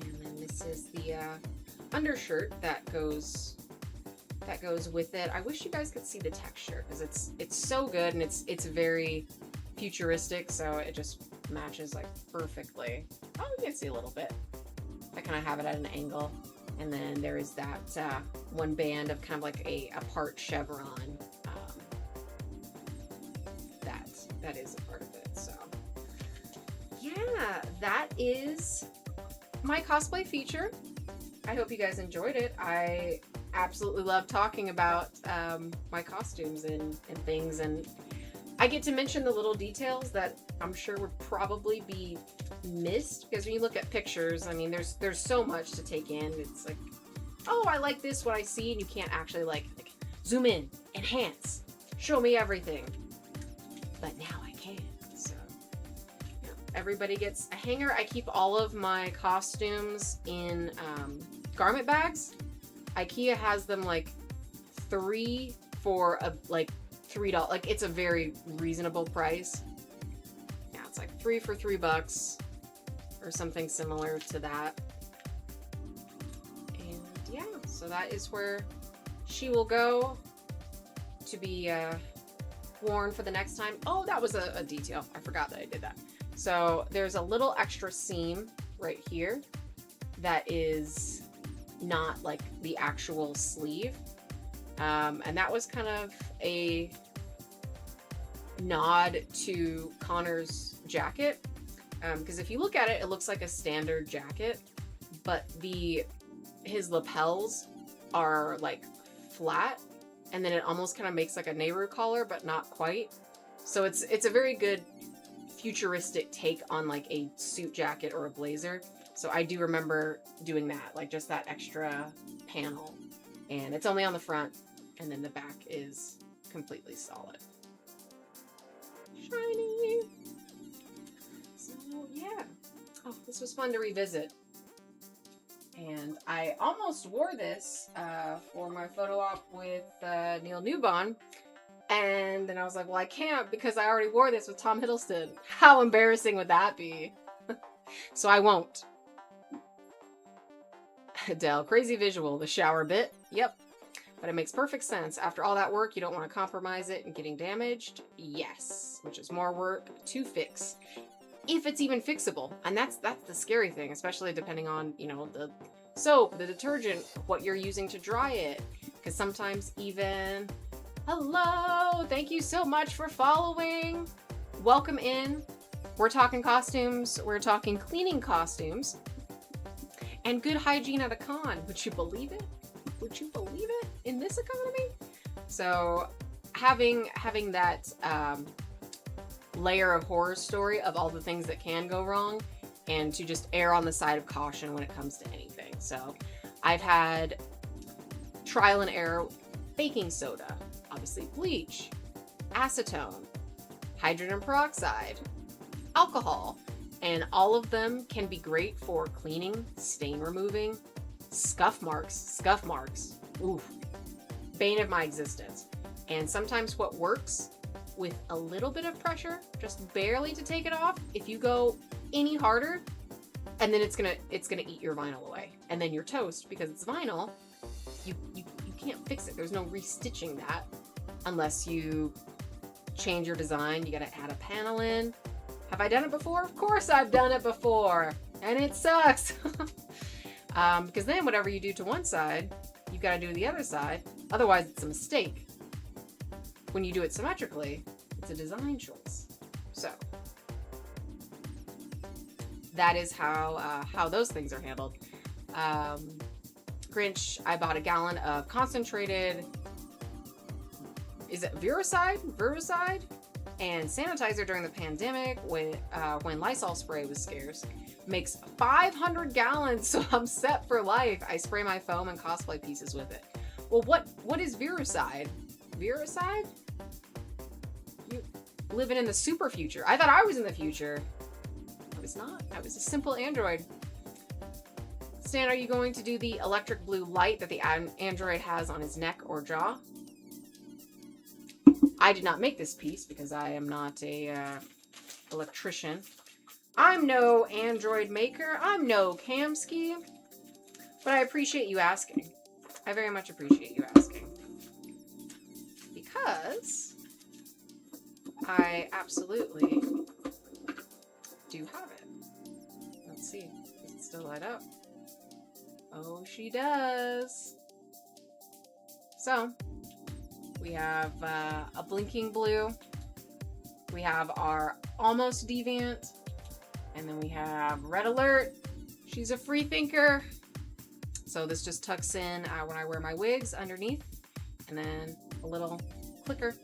And then this is the undershirt that goes with it. I wish you guys could see the texture because it's so good, and it's very futuristic, so it just matches like perfectly. Oh, you can see a little bit. I kind of have it at an angle, and then there is that one band of kind of like a part chevron. That is a part of it. So yeah, that is my cosplay feature. I hope you guys enjoyed it. I absolutely love talking about my costumes and things, and I get to mention the little details that I'm sure would probably be missed, because when you look at pictures, I mean, there's so much to take in. It's like, oh, I like this, what I see, and you can't actually like zoom in, enhance, show me everything. But now I can. So yeah, everybody gets a hanger. I keep all of my costumes in garment bags. IKEA has them like 3 for like $3. Like it's a very reasonable price. Yeah, it's like 3 for $3 or something similar to that. And yeah, so that is where she will go to be worn for the next time. Oh, that was a detail. I forgot that I did that. So there's a little extra seam right here that is not like the actual sleeve. And that was kind of a nod to Connor's jacket. Because if you look at it, it looks like a standard jacket, but his lapels are like flat, and then it almost kind of makes like a Nehru collar, but not quite. So it's a very good futuristic take on like a suit jacket or a blazer. So I do remember doing that, like just that extra panel. And it's only on the front, and then the back is completely solid. Shiny! So yeah. Oh, this was fun to revisit. And I almost wore this for my photo op with Neil Newbon. And then I was like, well, I can't because I already wore this with Tom Hiddleston. How embarrassing would that be? So I won't. Adele, crazy visual, the shower bit. Yep. But it makes perfect sense. After all that work, you don't want to compromise it and getting damaged. Yes. Which is more work to fix. If it's even fixable. And that's the scary thing, especially depending on, you know, the soap, the detergent, what you're using to dry it. Because sometimes even... Hello! Thank you so much for following. Welcome in. We're talking costumes. We're talking cleaning costumes. and good hygiene at a con. Would you believe it? Would you believe it in this economy? So having that layer of horror story of all the things that can go wrong, and to just err on the side of caution when it comes to anything. So I've had trial and error baking soda, obviously bleach, acetone, hydrogen peroxide, alcohol, and all of them can be great for cleaning, stain removing, scuff marks, oof, bane of my existence. And sometimes what works with a little bit of pressure, just barely to take it off, if you go any harder, and then it's gonna eat your vinyl away, and then you're toast because it's vinyl. You can't fix it. There's no restitching that unless you change your design. You gotta add a panel in. Have I done it before? Of course I've done it before, and it sucks. Because then whatever you do to one side, you've got to do to the other side. Otherwise, it's a mistake. When you do it symmetrically, it's a design choice. So that is how those things are handled. Grinch, I bought a gallon of concentrated, is it Virucide? And sanitizer during the pandemic when Lysol spray was scarce. Makes 500 gallons, so I'm set for life. I spray my foam and cosplay pieces with it. Well, what is Virucide? Virucide? You living in the super future. I thought I was in the future. I was not. I was a simple android. Stan, are you going to do the electric blue light that the android has on his neck or jaw? I did not make this piece because I am not a electrician. I'm no android maker. I'm no Kamski. But I appreciate you asking. I very much appreciate you asking. Because I absolutely do have it. Let's see. Does it still light up? Oh, she does. So, we have a blinking blue. We have our almost deviant. And then we have red alert. She's a free thinker. So this just tucks in when I wear my wigs underneath. And then a little clicker.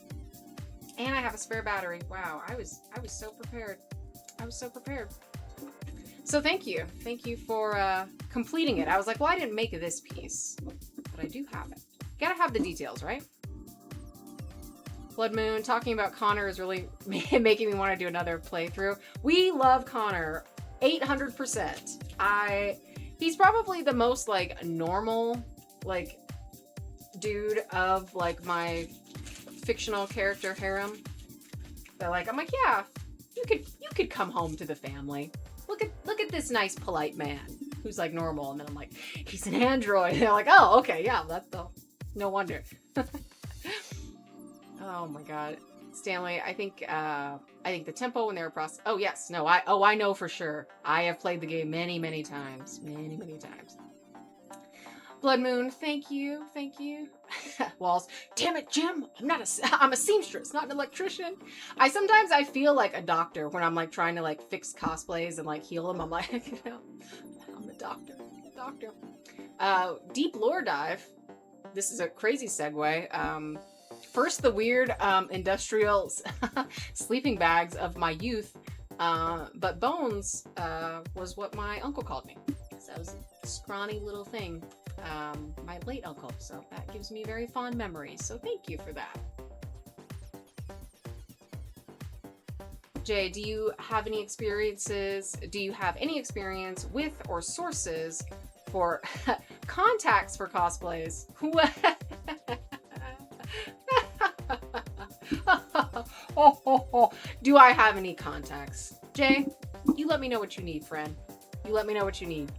And I have a spare battery. Wow, I was so prepared. I was so prepared. So thank you. Thank you for completing it. I was like, well, I didn't make this piece. But I do have it. Gotta have the details, right? Blood Moon, talking about Connor is really making me want to do another playthrough. We love Connor 800%. He's probably the most like normal like dude of like my fictional character harem. They're like, I'm like, yeah, you could come home to the family. Look at this nice polite man who's like normal, and then I'm like, he's an android. And they're like, oh, okay, yeah, no wonder. Oh my god. Stanley, I think the tempo when they were oh yes, no, I know for sure. I have played the game many, many times. Many, many times. Blood Moon, thank you. Walls, damn it, Jim, I'm a seamstress, not an electrician. I sometimes feel like a doctor when I'm like trying to like fix cosplays and like heal them. I'm like, I'm a doctor. Deep Lore Dive. This is a crazy segue. First, the weird industrial sleeping bags of my youth, but Bones was what my uncle called me. So that was a scrawny little thing, my late uncle. So that gives me very fond memories. So thank you for that. Jay, do you have any experiences? Do you have any experience with or sources for contacts for cosplays? Do I have any contacts? Jay, you let me know what you need, friend. You let me know what you need.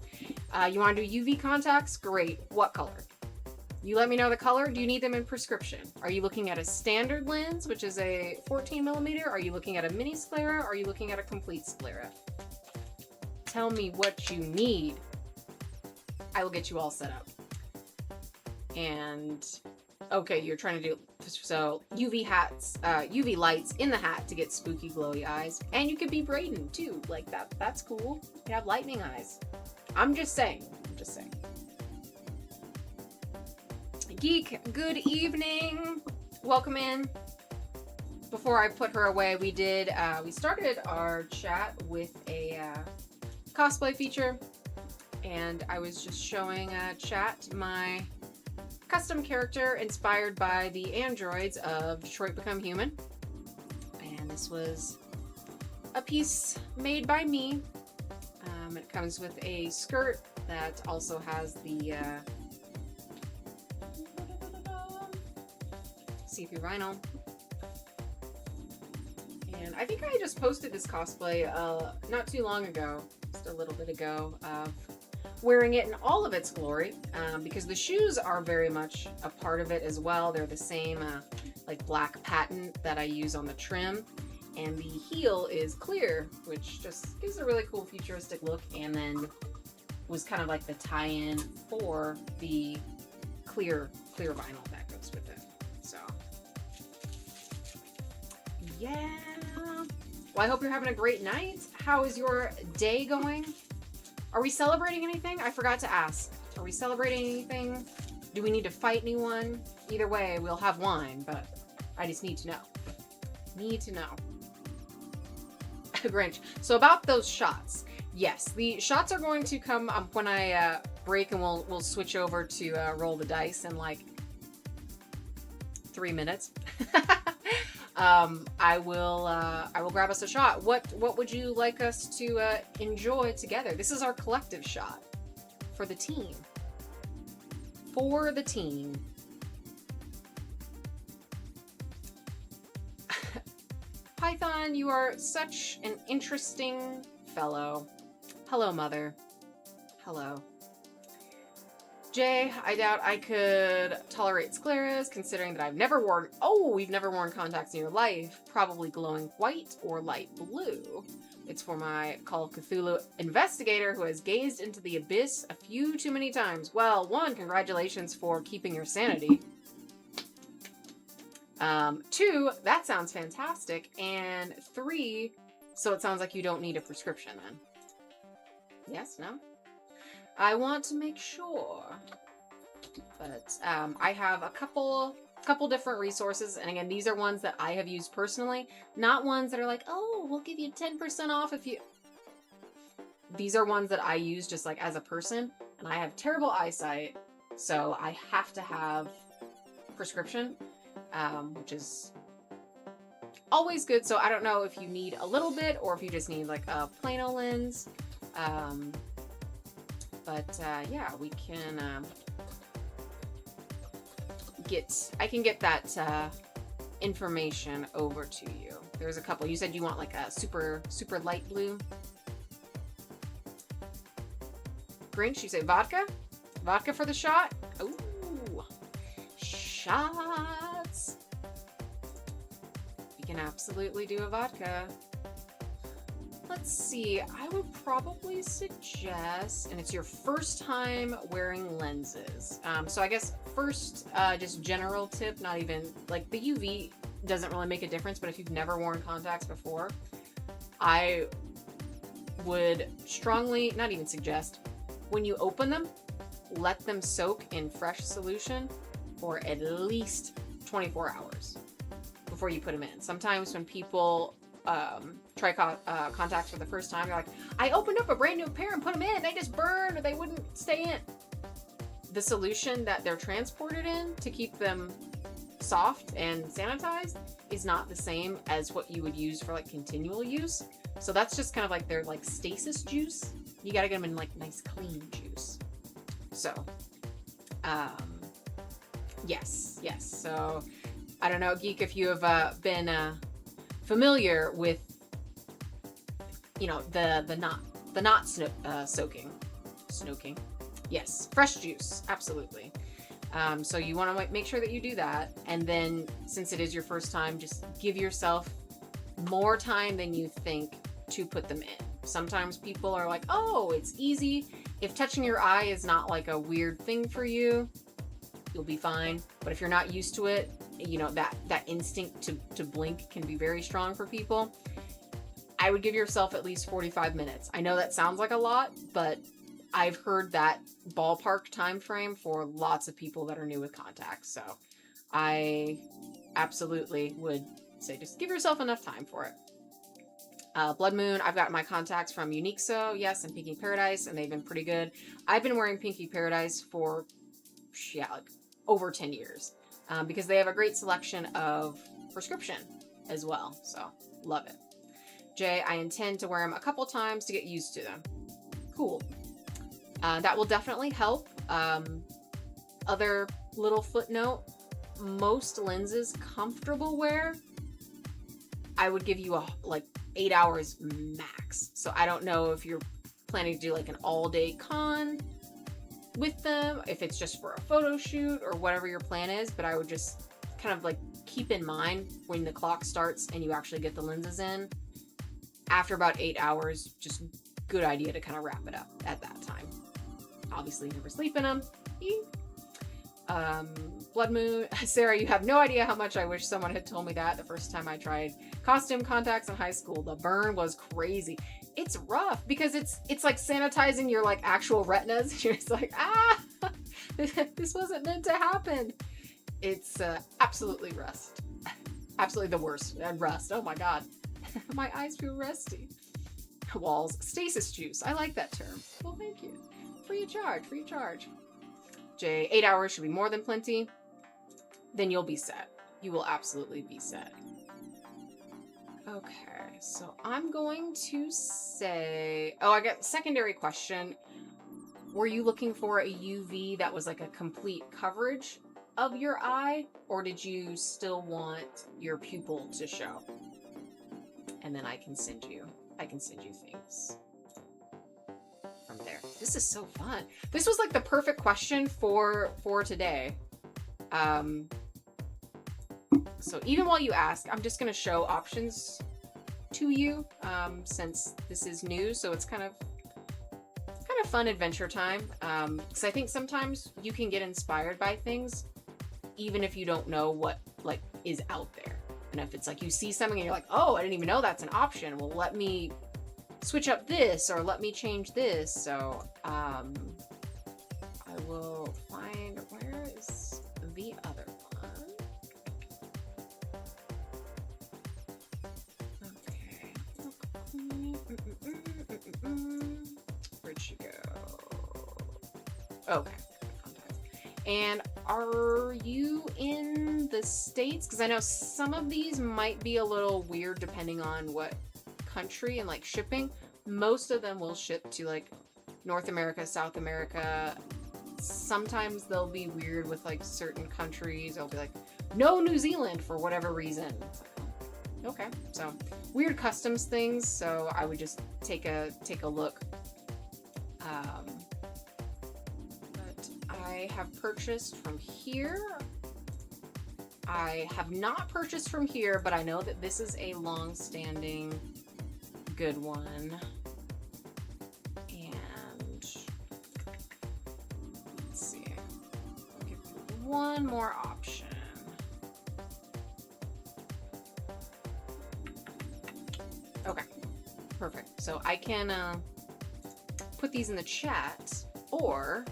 You want to do UV contacts? Great. What color? You let me know the color. Do you need them in prescription? Are you looking at a standard lens, which is a 14 millimeter? Are you looking at a mini sclera? Or are you looking at a complete sclera? Tell me what you need. I will get you all set up. And okay, you're trying to do so UV hats, UV lights in the hat to get spooky glowy eyes, and you could be Brayden too. Like that's cool. You have lightning eyes. I'm just saying, just saying. Geek, good evening. Welcome in. Before I put her away, we started our chat with a cosplay feature, and I was just showing chat my custom character inspired by the androids of Detroit Become Human. And this was a piece made by me. It comes with a skirt that also has the see-through vinyl. And I think I just posted this cosplay not too long ago, just a little bit ago, of wearing it in all of its glory, because the shoes are very much a part of it as well. They're the same like black patent that I use on the trim, and the heel is clear, which just gives a really cool futuristic look, and then was kind of like the tie-in for the clear vinyl that goes with it. So yeah. Well, I hope you're having a great night. How is your day going? Are we celebrating anything? I forgot to ask. Are we celebrating anything? Do we need to fight anyone? Either way, we'll have wine, but I just need to know. Need to know. Grinch. So about those shots. Yes, the shots are going to come when I break, and we'll switch over to roll the dice in like 3 minutes. I will grab us a shot. What would you like us to enjoy together? This is our collective shot for the team. For the team. Python, you are such an interesting fellow. Hello, Mother. Hello. Jay, I doubt I could tolerate scleras, considering that we've never worn contacts in your life. Probably glowing white or light blue. It's for my Call of Cthulhu investigator who has gazed into the abyss a few too many times. Well, 1, congratulations for keeping your sanity. 2, that sounds fantastic. And 3, so it sounds like you don't need a prescription then. Yes? No? I want to make sure, but I have a couple different resources, and again, these are ones that I have used personally, not ones that are like, oh, we'll give you 10% off if you... These are ones that I use just like as a person, and I have terrible eyesight, so I have to have prescription, which is always good. So I don't know if you need a little bit or if you just need like a plano lens. But yeah, we can I can get that information over to you. There's a couple. You said you want like a super light blue. Grinch, you say vodka? Vodka for the shot? Ooh, shots. We can absolutely do a vodka. Let's see, I would probably suggest, and it's your first time wearing lenses. So I guess first, just general tip, not even, like the UV doesn't really make a difference, but if you've never worn contacts before, I would strongly, not even suggest, when you open them, let them soak in fresh solution for at least 24 hours before you put them in. Sometimes when people try contacts for the first time, they're like, I opened up a brand new pair and put them in, they just burned or they wouldn't stay in. The solution that they're transported in to keep them soft and sanitized is not the same as what you would use for like continual use. So that's just kind of like their like stasis juice. You gotta get them in like nice clean juice. So yes. So I don't know, Geek, if you have been familiar with, you know, the not soaking. Yes, fresh juice, absolutely. So you want to make sure that you do that, and then since it is your first time, just give yourself more time than you think to put them in. Sometimes people are like, oh, it's easy. If touching your eye is not like a weird thing for you, you'll be fine. But if you're not used to it, you know, that instinct to blink can be very strong for people. I would give yourself at least 45 minutes. I know that sounds like a lot, but I've heard that ballpark time frame for lots of people that are new with contacts. So I absolutely would say just give yourself enough time for it. Blood Moon, I've got my contacts from Uniqso, yes, and Pinky Paradise, and they've been pretty good. I've been wearing Pinky Paradise for, yeah, like over 10 years because they have a great selection of prescription as well. So, love it. Jay, I intend to wear them a couple times to get used to them. Cool. That will definitely help. Other little footnote, most lenses comfortable wear, I would give you like 8 hours max. So I don't know if you're planning to do like an all-day con with them, if it's just for a photo shoot or whatever your plan is, but I would just kind of like keep in mind when the clock starts and you actually get the lenses in. After about 8 hours, just good idea to kind of wrap it up at that time. Obviously, never sleep in them. Blood Moon, Sarah, you have no idea how much I wish someone had told me that the first time I tried costume contacts in high school. The burn was crazy. It's rough because it's like sanitizing your like actual retinas. You're just like, this wasn't meant to happen. It's absolutely rust. Absolutely the worst. And rust. Oh my god. My eyes feel rusty. Walls. Stasis juice. I like that term. Well, thank you. Free of charge. Free of charge. Jay, 8 hours should be more than plenty. Then you'll be set. You will absolutely be set. Okay, so I'm going to say... Oh, I got secondary question. Were you looking for a UV that was like a complete coverage of your eye? Or did you still want your pupil to show? And then I can send you things from there. This is so fun. This was like the perfect question for today. So even while you ask, I'm just going to show options to you since this is new. So it's kind of fun adventure time. Because I think sometimes you can get inspired by things even if you don't know what like is out there. And if it's like you see something and you're like, oh, I didn't even know that's an option. Well, let me switch up this or let me change this. So I will find, where is the other one? Okay. Where'd she go? Okay. And are you in the States? Because I know some of these might be a little weird depending on what country and like shipping. Most of them will ship to like North America, South America. Sometimes they'll be weird with like certain countries. They'll be like, no New Zealand for whatever reason. Okay, so weird customs things. So I would just take a look. But I have purchased from here. I have not purchased from here, but I know that this is a long-standing good one. And let's see. I'll give you one more option. Okay, perfect. So I can put these in the chat, or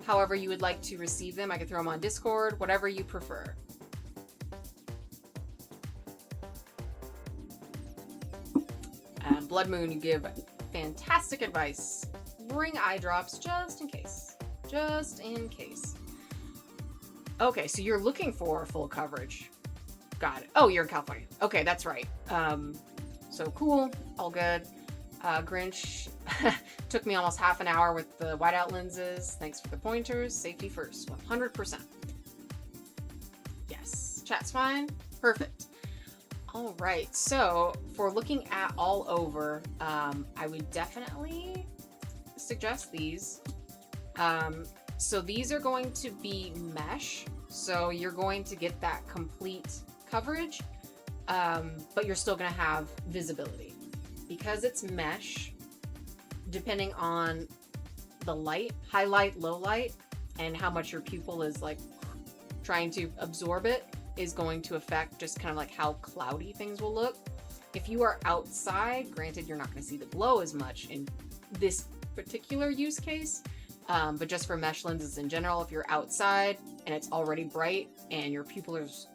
however you would like to receive them. I could throw them on Discord, whatever you prefer. Blood Moon, you give fantastic advice. Bring eye drops just in case. Just in case. Okay, so you're looking for full coverage. Got it. Oh, you're in California. Okay, that's right. So cool. All good. Grinch took me almost half an hour with the whiteout lenses. Thanks for the pointers. Safety first. 100%. Yes. Chat's fine. Perfect. All right, so for looking at all over, I would definitely suggest these. So these are going to be mesh, so you're going to get that complete coverage, but you're still going to have visibility. Because it's mesh, depending on the light, high light, low light, and how much your pupil is like trying to absorb it, is going to affect just kind of like how cloudy things will look. If you are outside, granted you're not going to see the glow as much in this particular use case. But just for mesh lenses in general, if you're outside and it's already bright and your pupils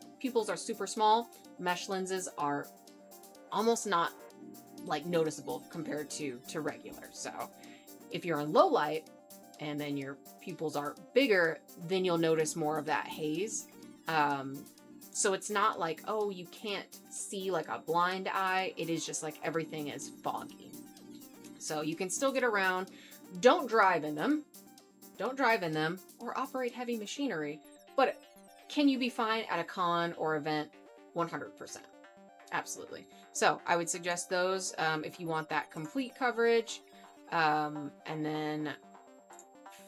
are super small, mesh lenses are almost not like noticeable compared to regular. So if you're in low light and then your pupils are bigger, then you'll notice more of that haze. So it's not like, oh, you can't see like a blind eye. It is just like everything is foggy. So you can still get around. Don't drive in them. Don't drive in them or operate heavy machinery. But can you be fine at a con or event? 100%. Absolutely. So I would suggest those if you want that complete coverage. And then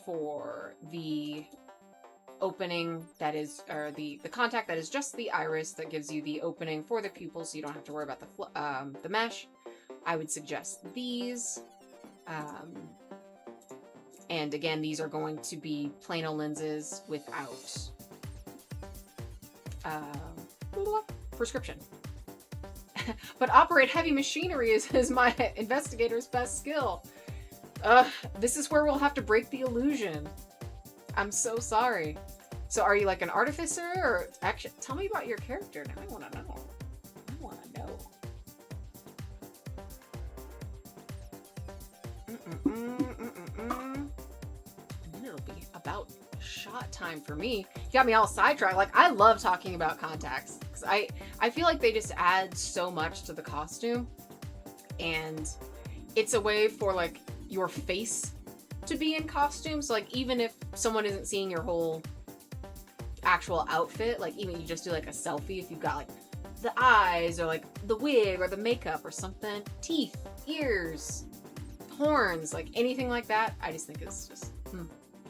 for the opening that is, or the contact that is just the iris that gives you the opening for the pupil, so you don't have to worry about the mesh, I would suggest these. And again, these are going to be plano lenses without prescription. But operate heavy machinery is my investigator's best skill. This is where we'll have to break the illusion. I'm so sorry. So are you like an artificer, or actually tell me about your character now? I want to know. I want to know. And then it'll be about shot time for me. You got me all sidetracked. Like, I love talking about contacts because I feel like they just add so much to the costume, and it's a way for like your face to be in costume. So like, even if someone isn't seeing your whole actual outfit, like even you just do like a selfie, if you've got like the eyes or like the wig or the makeup or something, teeth, ears, horns, like anything like that, I just think it's just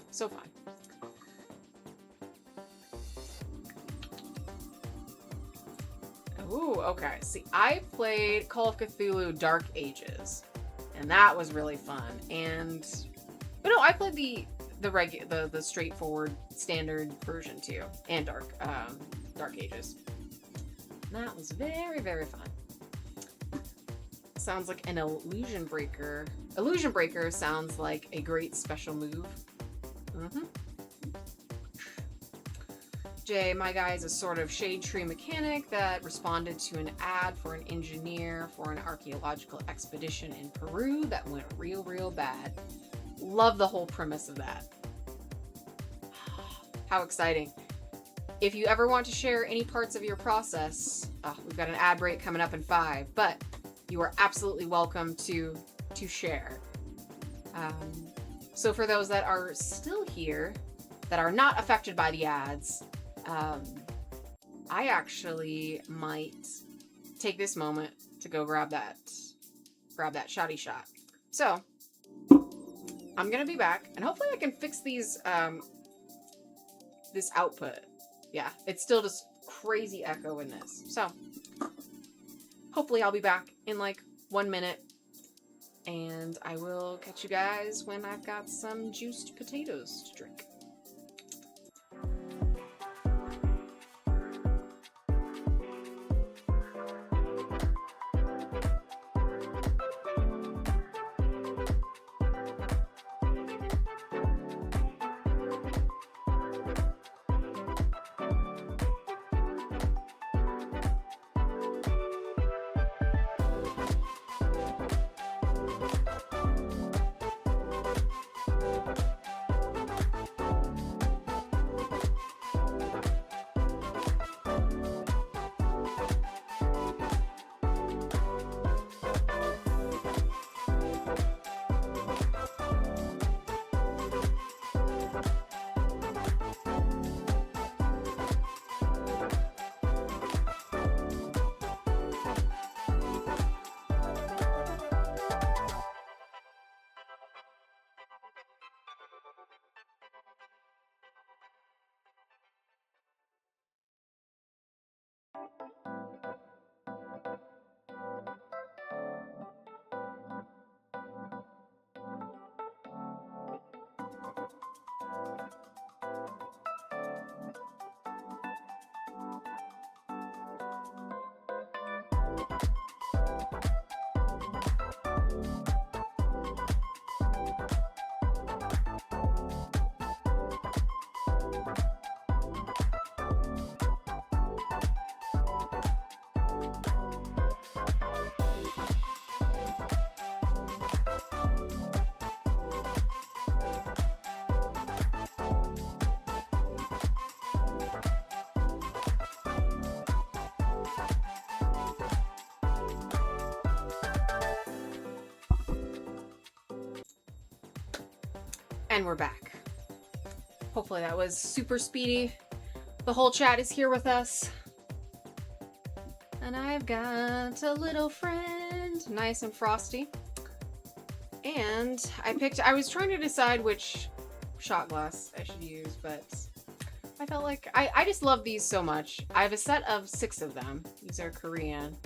so fun. Ooh, okay. See, I played Call of Cthulhu Dark Ages, and that was really fun. But no, I played the straightforward standard version too, and Dark Ages. And that was very, very fun. Sounds like an illusion breaker. Illusion breaker sounds like a great special move. Jay, my guy is a sort of shade tree mechanic that responded to an ad for an engineer for an archaeological expedition in Peru that went real bad. Love the whole premise of that. How exciting. If you ever want to share any parts of your process, we've got an ad break coming up in 5, but you are absolutely welcome to share. So for those that are still here, that are not affected by the ads, I actually might take this moment to go grab that shotty shot. So I'm gonna be back, and hopefully I can fix these this output. Yeah, it's still just crazy echo in this. So hopefully I'll be back in like 1 minute, and I will catch you guys when I've got some juiced potatoes to drink. And we're back. Hopefully that was super speedy. The whole chat is here with us. And I've got a little friend, nice and frosty. And I was trying to decide which shot glass I should use, but I felt like, I just love these so much. I have a set of 6 of them. These are Korean.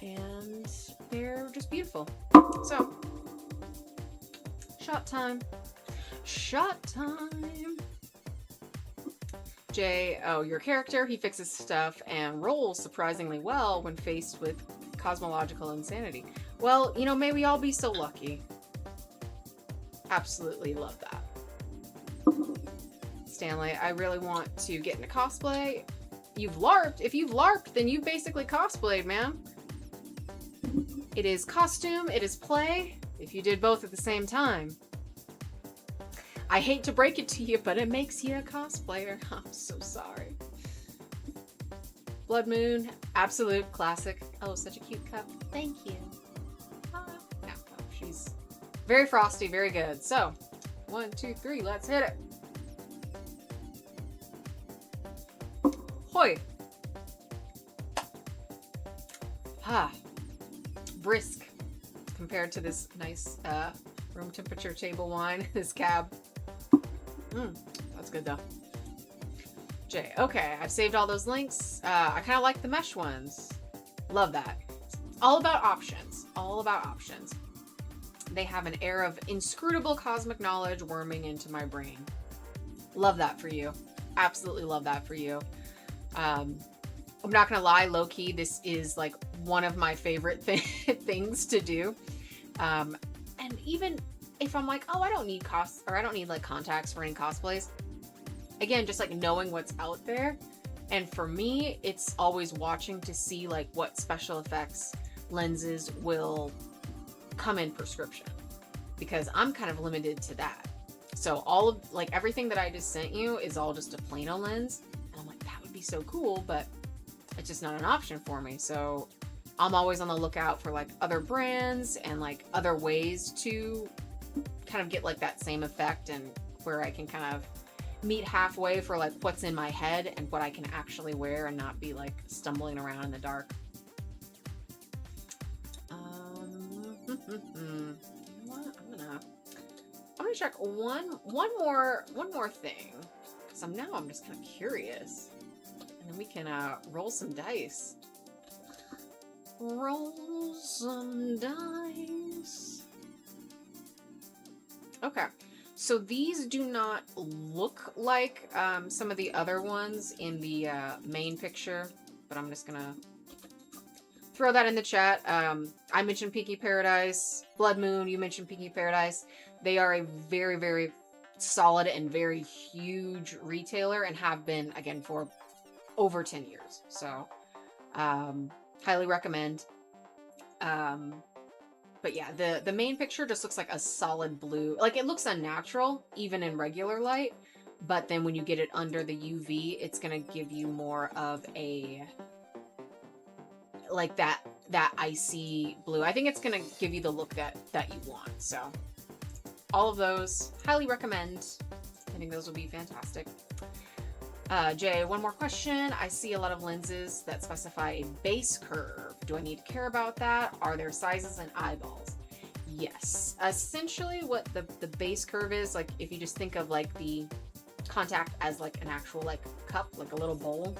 And they're just beautiful. So, shot time. Shot time. Jay, oh, your character, he fixes stuff and rolls surprisingly well when faced with cosmological insanity. Well, you know, may we all be so lucky. Absolutely love that. Stanley, I really want to get into cosplay. You've LARPed. If you've LARPed, then you've basically cosplayed, man. It is costume, it is play, if you did both at the same time. I hate to break it to you, but it makes you a cosplayer. I'm so sorry. Blood Moon, absolute classic. Oh, such a cute cup. Thank you. No, she's very frosty, very good. So, 1, 2, 3, let's hit it. Hoi. Brisk compared to this nice room temperature table wine, this cab. That's good though. Jay, okay, I've saved all those links. I kind of like the mesh ones. Love that. All about options. All about options. They have an air of inscrutable cosmic knowledge worming into my brain. Love that for you. Absolutely love that for you. I'm not gonna lie, low-key, this is like one of my favorite things to do. And even if I'm like, oh, I don't need like contacts for any cosplays. Again, just like knowing what's out there. And for me, it's always watching to see like what special effects lenses will come in prescription, because I'm kind of limited to that. So all of like everything that I just sent you is all just a plano lens. And I'm like, that would be so cool, but it's just not an option for me. So I'm always on the lookout for like other brands and like other ways to kind of get like that same effect, and where I can kind of meet halfway for like what's in my head and what I can actually wear and not be like stumbling around in the dark. I'm gonna check one more thing, because I'm just kind of curious, and then we can roll some dice. Roll some dice. Okay, so these do not look like some of the other ones in the main picture, but I'm just gonna throw that in the chat. I mentioned Pinky Paradise. Blood Moon, you mentioned Pinky Paradise. They are a very, very solid and very huge retailer, and have been, again, for over 10 years. So, highly recommend. But yeah, the main picture just looks like a solid blue. Like, it looks unnatural, even in regular light. But then when you get it under the UV, it's going to give you more of a, like that icy blue. I think it's going to give you the look that you want. So all of those, highly recommend. I think those will be fantastic. Jay, one more question. I see a lot of lenses that specify a base curve. Do I need to care about that? Are there sizes and eyeballs? Yes. Essentially what the base curve is, like if you just think of like the contact as like an actual like cup, like a little bowl,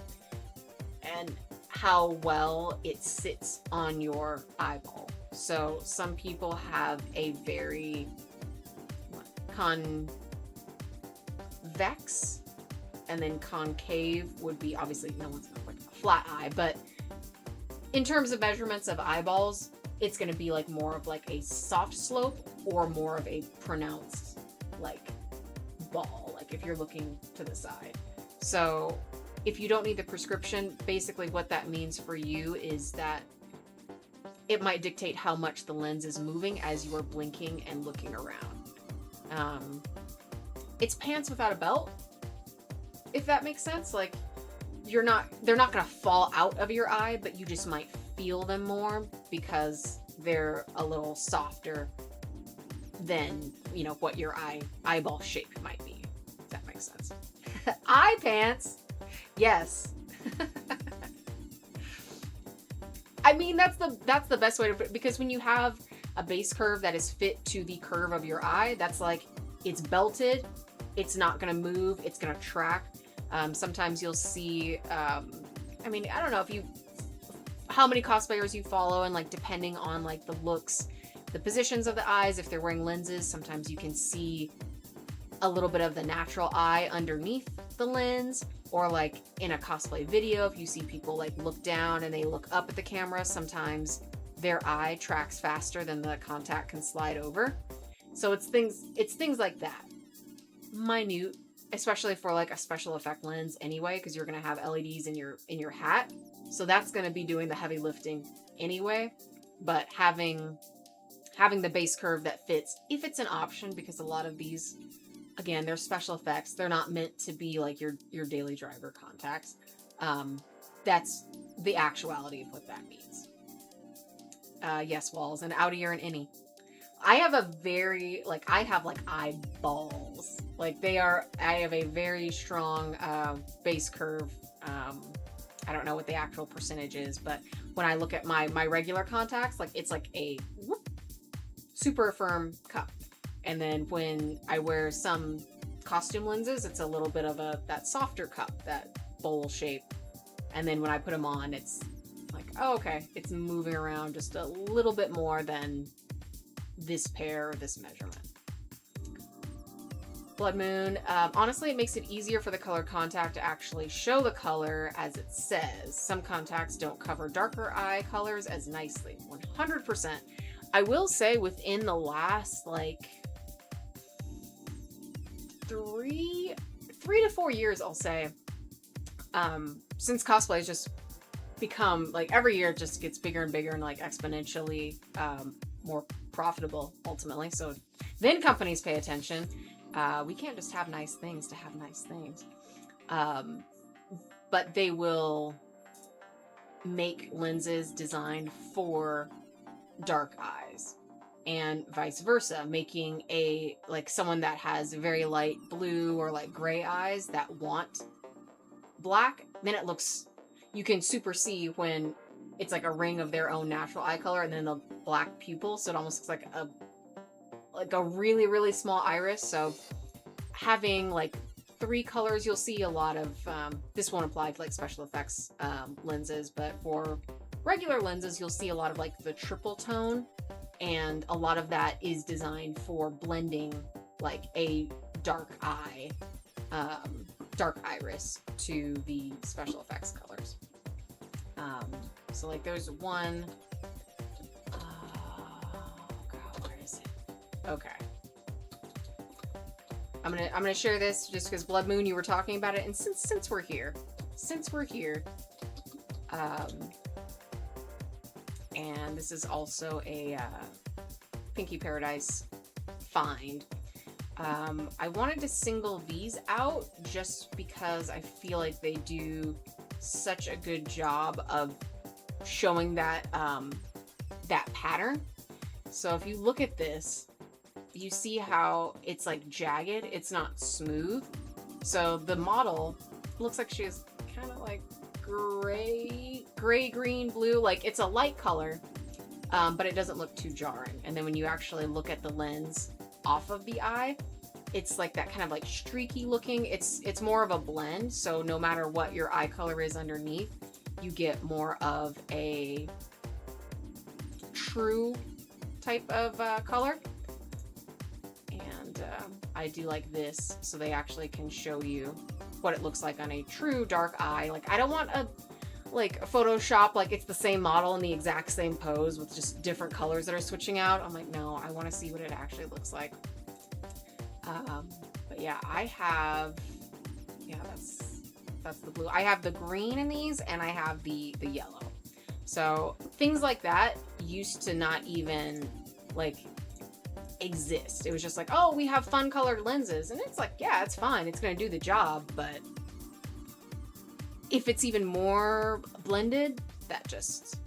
and how well it sits on your eyeball. So some people have a very convex, and then concave would be, obviously no one's gonna like a flat eye, but in terms of measurements of eyeballs, it's gonna be like more of like a soft slope or more of a pronounced like ball, like if you're looking to the side. So if you don't need the prescription, basically what that means for you is that it might dictate how much the lens is moving as you are blinking and looking around. It's pants without a belt, if that makes sense. Like they're not gonna fall out of your eye, but you just might feel them more because they're a little softer than you know, what your eyeball shape might be. If that makes sense. Eye pants. Yes. I mean, that's the best way to put it, because when you have a base curve that is fit to the curve of your eye, that's like, it's belted, it's not going to move, it's going to track. Sometimes you'll see, I mean, I don't know how many cosplayers you follow, and like depending on like the looks, the positions of the eyes, if they're wearing lenses, sometimes you can see a little bit of the natural eye underneath the lens, or like in a cosplay video, if you see people like look down and they look up at the camera, sometimes their eye tracks faster than the contact can slide over. So it's things like that. Minute, especially for like a special effect lens anyway, because you're going to have LEDs in your hat. So that's going to be doing the heavy lifting anyway. But having the base curve that fits, if it's an option, because a lot of these, again, they're special effects. They're not meant to be like your daily driver contacts. That's the actuality of what that means. Yes, Walls, an outie or an innie. I have I have eyeballs. Like I have a very strong base curve. I don't know what the actual percentage is, but when I look at my regular contacts, like it's like a super firm cup. And then when I wear some costume lenses, it's a little bit of that softer cup, that bowl shape. And then when I put them on, it's like, oh, okay, it's moving around just a little bit more than this pair or this measurement. Blood Moon, honestly, it makes it easier for the color contact to actually show the color as it says. Some contacts don't cover darker eye colors as nicely. 100%. I will say within the last like 3 to 4 years, I'll say, since cosplay has just become like, every year it just gets bigger and bigger and like exponentially more profitable ultimately. So then companies pay attention. We can't just have nice things to have nice things. But they will make lenses designed for dark eyes and vice versa, making someone that has very light blue or like gray eyes that want black, then it looks, you can super see when it's like a ring of their own natural eye color and then the black pupil, so it almost looks like a really, really small iris. So having like 3 colors, you'll see a lot of, this won't apply to like special effects lenses, but for regular lenses, you'll see a lot of like the triple tone, and a lot of that is designed for blending like a dark iris to the special effects colors. So like there's one, God, where is it? Okay. I'm gonna share this just because Blood Moon, you were talking about it, and since we're here, and this is also a Pinky Paradise find. I wanted to single these out just because I feel like they do such a good job of showing that that pattern. So if you look at this, you see how it's like jagged, it's not smooth. So the model looks like she has kind of like gray, green, blue, like it's a light color, but it doesn't look too jarring. And then when you actually look at the lens off of the eye, it's like that kind of like streaky looking. It's more of a blend. So no matter what your eye color is underneath, you get more of a true type of color. And I do like this, so they actually can show you what it looks like on a true dark eye. Like I don't want a Photoshop, like it's the same model in the exact same pose with just different colors that are switching out. I'm like, no, I want to see what it actually looks like. But yeah, I have, yeah, that's the blue. I have the green in these, and I have the yellow. So things like that used to not even like exist. It was just like, oh, we have fun colored lenses, and it's like, yeah, it's fine, it's gonna do the job, but if it's even more blended, that just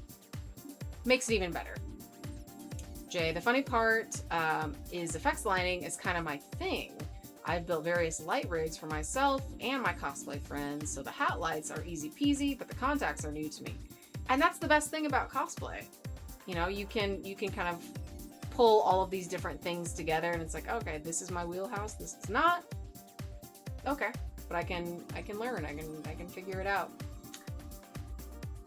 makes it even better. Jay, the funny part is effects lighting is kind of my thing. I've built various light rigs for myself and my cosplay friends, so the hat lights are easy peasy, but the contacts are new to me. And that's the best thing about cosplay. You know, you can kind of pull all of these different things together, and it's like, okay, this is my wheelhouse, this is not. Okay, but I can learn. I can figure it out.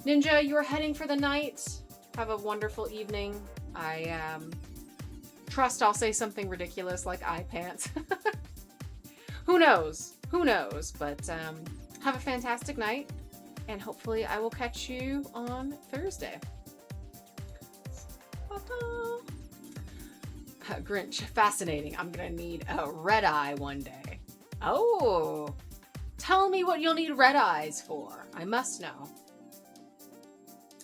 Ninja, you are heading for the night. Have a wonderful evening. I trust I'll say something ridiculous like eye pants. Who knows? Who knows? But have a fantastic night, and hopefully I will catch you on Thursday. Grinch, fascinating. I'm gonna need a red eye one day. Oh, tell me what you'll need red eyes for. I must know.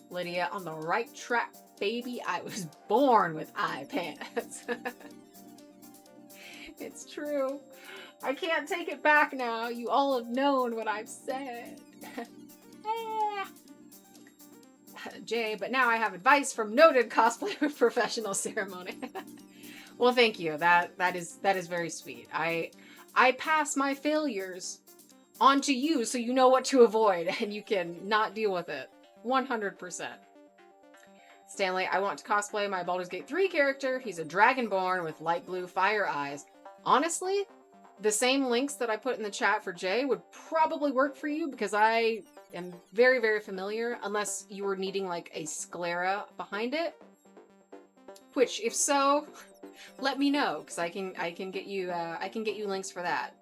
Lydia, on the right track, baby. I was born with eye pants. It's true. I can't take it back now. You all have known what I've said. Jay, but now I have advice from noted cosplay professional ceremony. Well, thank you. That is very sweet. I pass my failures on to you so you know what to avoid and you can not deal with it. 100%. Stanley, I want to cosplay my Baldur's Gate 3 character. He's a dragonborn with light blue fire eyes. Honestly, the same links that I put in the chat for Jay would probably work for you because I am very, very familiar, unless you were needing like a sclera behind it. Which, if so, let me know because I can get you links for that.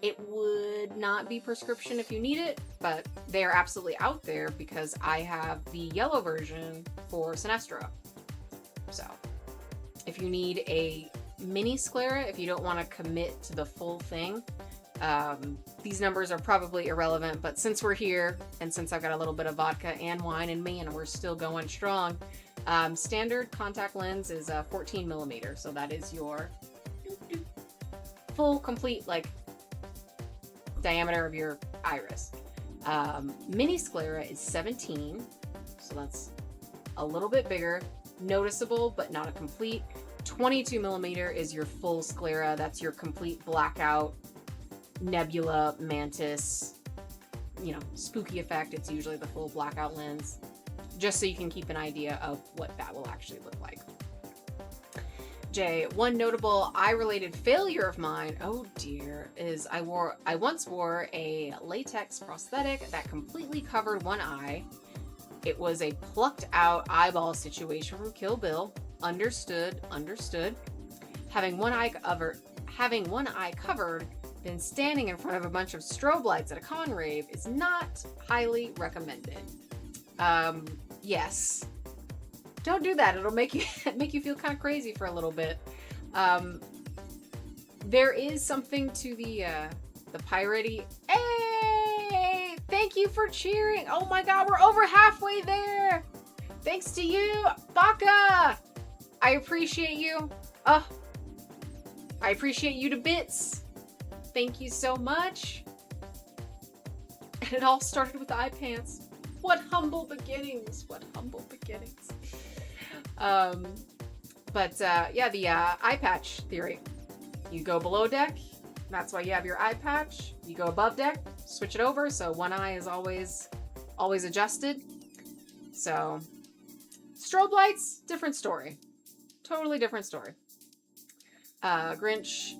It would not be prescription if you need it, but they are absolutely out there because I have the yellow version for Sinestro. So, if you need a mini sclera, if you don't want to commit to the full thing, these numbers are probably irrelevant, but since we're here, and since I've got a little bit of vodka and wine in me, and we're still going strong, standard contact lens is 14 millimeter, so that is your full, complete, like, diameter of your iris. Mini sclera is 17, so that's a little bit bigger, noticeable, but not a complete. 22 millimeter is your full sclera, that's your complete blackout, nebula, mantis, you know, spooky effect. It's usually the full blackout lens, just so you can keep an idea of what that will actually look like. Jay, one notable eye-related failure of mine, oh dear, is I once wore a latex prosthetic that completely covered one eye. It was a plucked out eyeball situation from Kill Bill. Understood. Having one eye covered, then standing in front of a bunch of strobe lights at a con rave is not highly recommended. Yes. Don't do that. It'll make you feel kind of crazy for a little bit. There is something to the piratey. Hey! Thank you for cheering. Oh my god, we're over halfway there. Thanks to you, Baka. I appreciate you. I appreciate you to bits. Thank you so much. And it all started with the eye pants. What humble beginnings. What humble beginnings. Yeah, the eye patch theory. You go below deck, that's why you have your eye patch. You go above deck, switch it over, so one eye is always adjusted. So, strobe lights, different story. Totally different story. Grinch,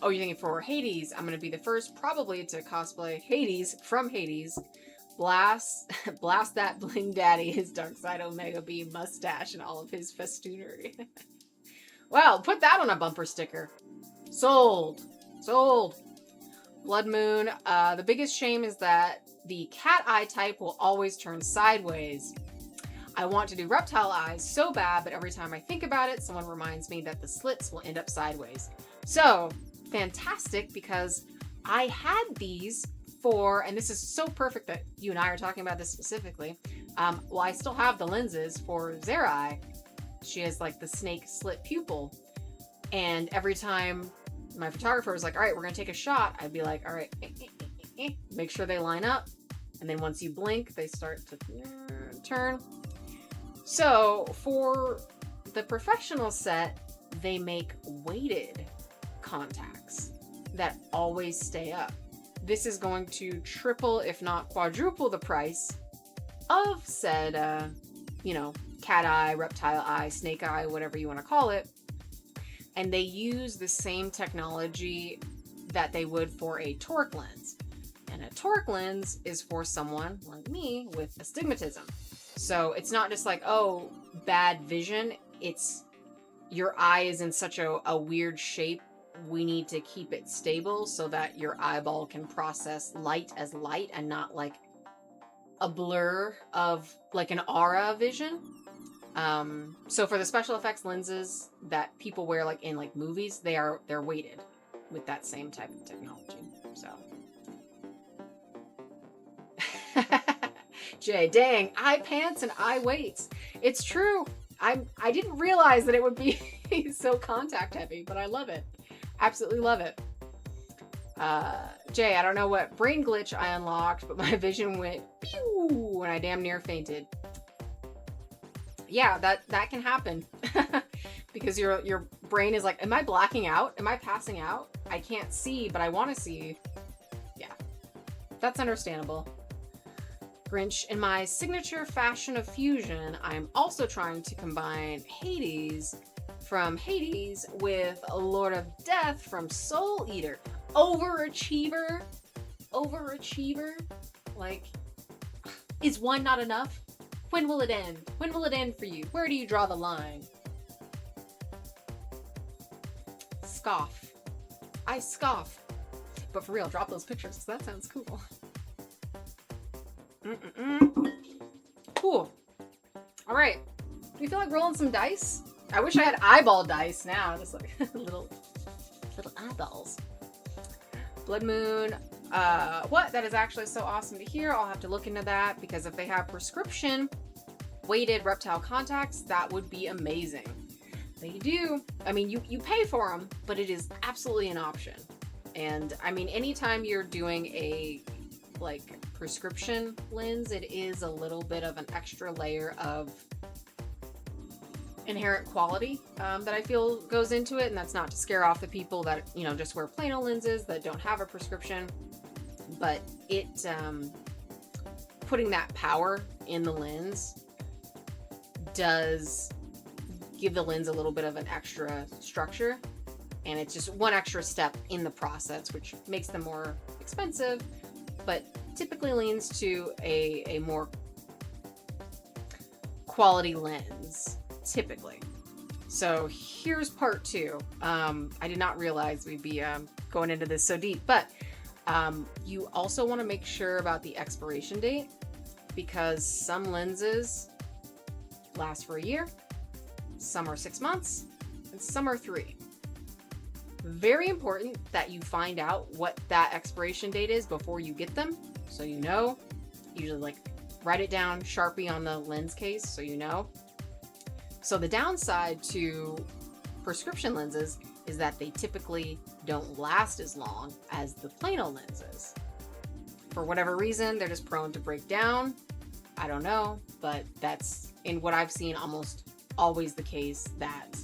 you're thinking for Hades, I'm gonna be the first probably to cosplay Hades from Hades. Blast that bling daddy, his Darkside Omega Beam mustache and all of his festoonery. Well, put that on a bumper sticker. Sold. Blood Moon, the biggest shame is that the cat eye type will always turn sideways. I want to do reptile eyes so bad, but every time I think about it, someone reminds me that the slits will end up sideways. So, fantastic, because I had these and this is so perfect that you and I are talking about this specifically. Well, I still have the lenses for Zerai. She has like the snake slit pupil. And every time my photographer was like, all right, we're going to take a shot, I'd be like, all right, make sure they line up. And then once you blink, they start to turn. So for the professional set, they make weighted contacts that always stay up. This is going to triple, if not quadruple, the price of said, you know, cat eye, reptile eye, snake eye, whatever you want to call it. And they use the same technology that they would for a toric lens. And a toric lens is for someone like me with astigmatism. So it's not just like, oh, bad vision. It's your eye is in such a weird shape. We need to keep it stable so that your eyeball can process light as light and not like a blur of like an aura vision. So for the special effects lenses that people wear like in like movies, they're weighted with that same type of technology. So Jay, dang, eye pants and eye weights. It's true. I didn't realize that it would be so contact heavy, but I love it. Absolutely love it. Jay, I don't know what brain glitch I unlocked, but my vision went pew and I damn near fainted. Yeah, that can happen. Because your brain is like, am I blacking out? Am I passing out? I can't see, but I want to see. Yeah, that's understandable. Grinch, in my signature fashion of fusion, I'm also trying to combine Hades from Hades with Lord of Death from Soul Eater. Overachiever? Overachiever? Like, is one not enough? When will it end? When will it end for you? Where do you draw the line? Scoff. I scoff. But for real, drop those pictures, because that sounds cool. Cool. All right. Do you feel like rolling some dice? I wish I had eyeball dice now. Just like little eyeballs. Blood Moon. What? That is actually so awesome to hear. I'll have to look into that because if they have prescription weighted reptile contacts, that would be amazing. They do. I mean, you pay for them, but it is absolutely an option. And I mean, anytime you're doing a like prescription lens, it is a little bit of an extra layer of inherent quality that I feel goes into it, and that's not to scare off the people that, you know, just wear plain old lenses that don't have a prescription, but it putting that power in the lens does give the lens a little bit of an extra structure, and it's just one extra step in the process, which makes them more expensive, but typically leans to a more quality lens, typically. So here's part two. I did not realize we'd be going into this so deep, but you also want to make sure about the expiration date, because some lenses last for a year, some are 6 months, and some are 3. Very important that you find out what that expiration date is before you get them, so you know. Usually like write it down, Sharpie on the lens case, so you know. So the downside to prescription lenses is that they typically don't last as long as the plain old lenses. For whatever reason, they're just prone to break down. I don't know, but that's in what I've seen almost always the case, that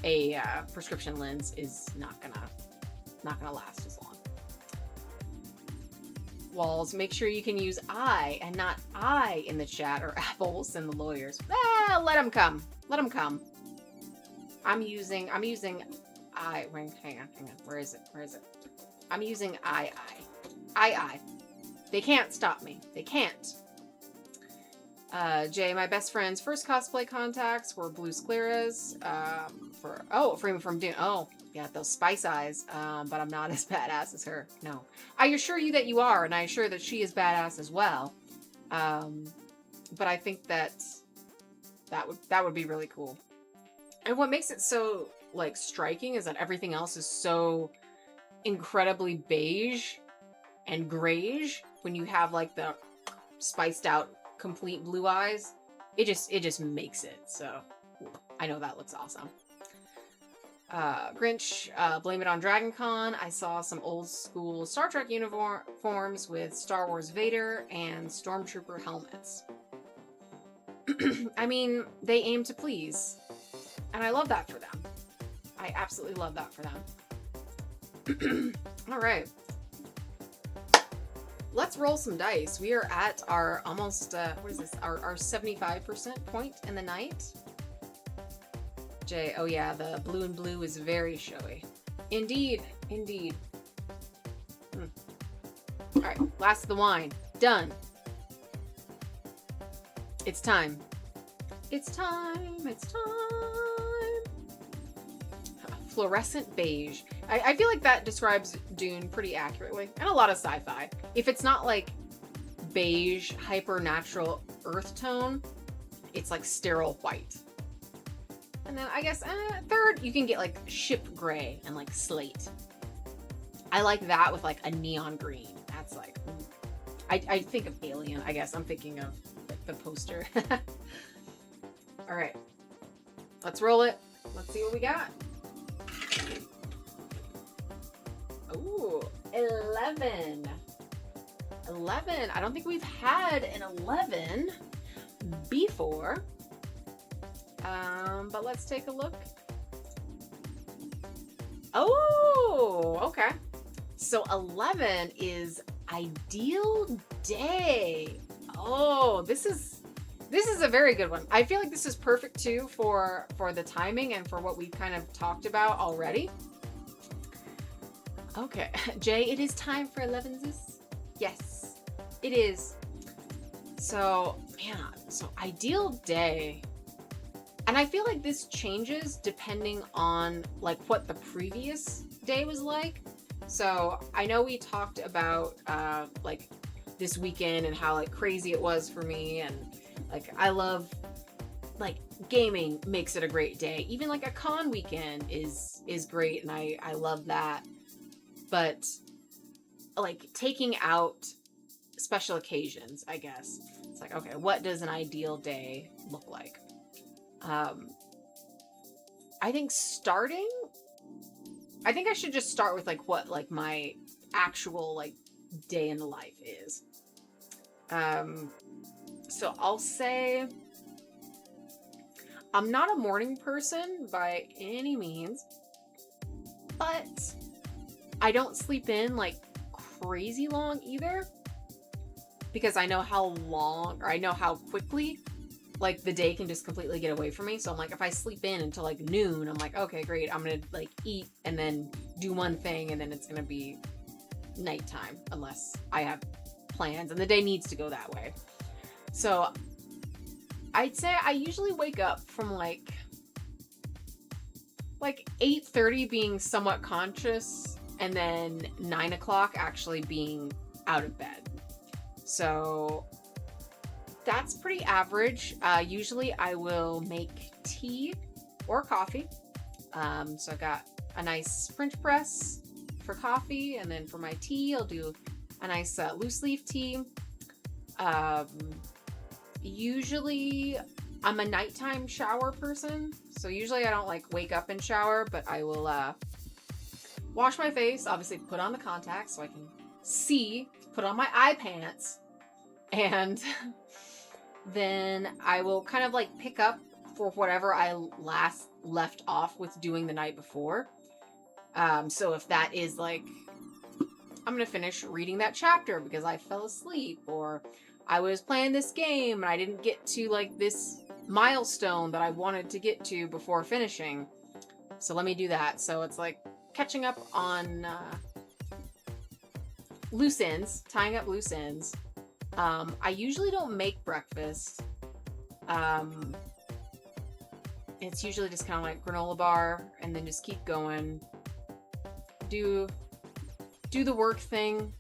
a prescription lens is not gonna last as long. Walls, make sure you can use I and not I in the chat, or apples and the lawyers. Let them come. Let them come. I'm using I. Wait, hang on. Where is it? I'm using I. They can't stop me. They can't. Jay, my best friend's first cosplay contacts were blue scleras. From Dune. Oh, yeah, those spice eyes. But I'm not as badass as her. No, I assure you that you are, and I assure that she is badass as well. But I think that would be really cool. And what makes it so like striking is that everything else is so incredibly beige and grayish. When you have like the spiced out complete blue eyes, it just makes it. So I know that looks awesome. Grinch, blame it on Dragon Con. I saw some old school Star Trek uniforms with Star Wars Vader and Stormtrooper helmets. I mean, they aim to please. And I love that for them. I absolutely love that for them. All right. Let's roll some dice. We are at our almost, what is this? Our 75% point in the night. Jay, oh yeah, the blue and blue is very showy. Indeed, indeed. All right, last of the wine. Done. It's time. It's time. It's time. Fluorescent beige. I feel like that describes Dune pretty accurately, and a lot of sci-fi. If it's not like beige, hyper-natural earth tone, it's like sterile white. And then I guess third, you can get like ship gray and like slate. I like that with like a neon green. That's like, I think of Alien. I guess I'm thinking of like the poster. All right, let's roll it. Let's see what we got. Ooh, 11. 11. I don't think we've had an 11 before. But let's take a look. Oh, okay. So 11 is ideal day. Oh, this is a very good one. I feel like this is perfect too for the timing and for what we've kind of talked about already. Okay, Jay, it is time for 11s. Yes, it is. So, man, so ideal day. And I feel like this changes depending on like what the previous day was like. So I know we talked about like this weekend and how like crazy it was for me, and like I love like gaming makes it a great day. Even like a con weekend is great, and I love that. But like taking out special occasions, I guess. It's like, okay, what does an ideal day look like? I think I should just start with like what like my actual like day in the life is. So I'll say I'm not a morning person by any means, but I don't sleep in like crazy long either, because I know how long, or I know how quickly like the day can just completely get away from me. So I'm like, if I sleep in until like noon, I'm like, okay, great. I'm going to like eat and then do one thing, and then it's going to be nighttime unless I have plans, and the day needs to go that way. So I'd say I usually wake up from like 8:30 being somewhat conscious, and then 9 o'clock actually being out of bed. So that's pretty average. Usually I will make tea or coffee. So I got a nice French press for coffee, and then for my tea, I'll do a nice loose leaf tea. Usually I'm a nighttime shower person. So usually I don't like wake up and shower, but I will wash my face, obviously put on the contacts so I can see, put on my eye pants, and then I will kind of like pick up for whatever I last left off with doing the night before. So if that is like, I'm going to finish reading that chapter because I fell asleep, or I was playing this game and I didn't get to like this milestone that I wanted to get to before finishing. So let me do that. So it's like catching up on loose ends, tying up loose ends. I usually don't make breakfast. It's usually just kind of like granola bar, and then just keep going. Do the work thing.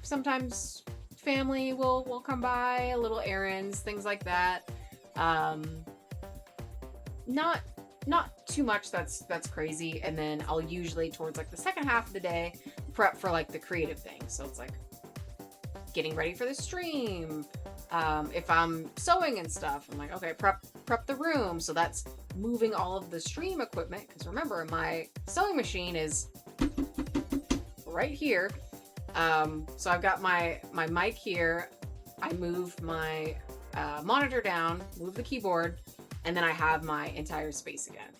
Sometimes family will come by, little errands, things like that. Not too much that's crazy. And then I'll usually towards like the second half of the day prep for like the creative things. So it's like getting ready for the stream. If I'm sewing and stuff, I'm like, okay, prep the room. So that's moving all of the stream equipment, because remember, my sewing machine is right here. So I've got my mic here. I moved my monitor down, move the keyboard, and then I have my entire space again.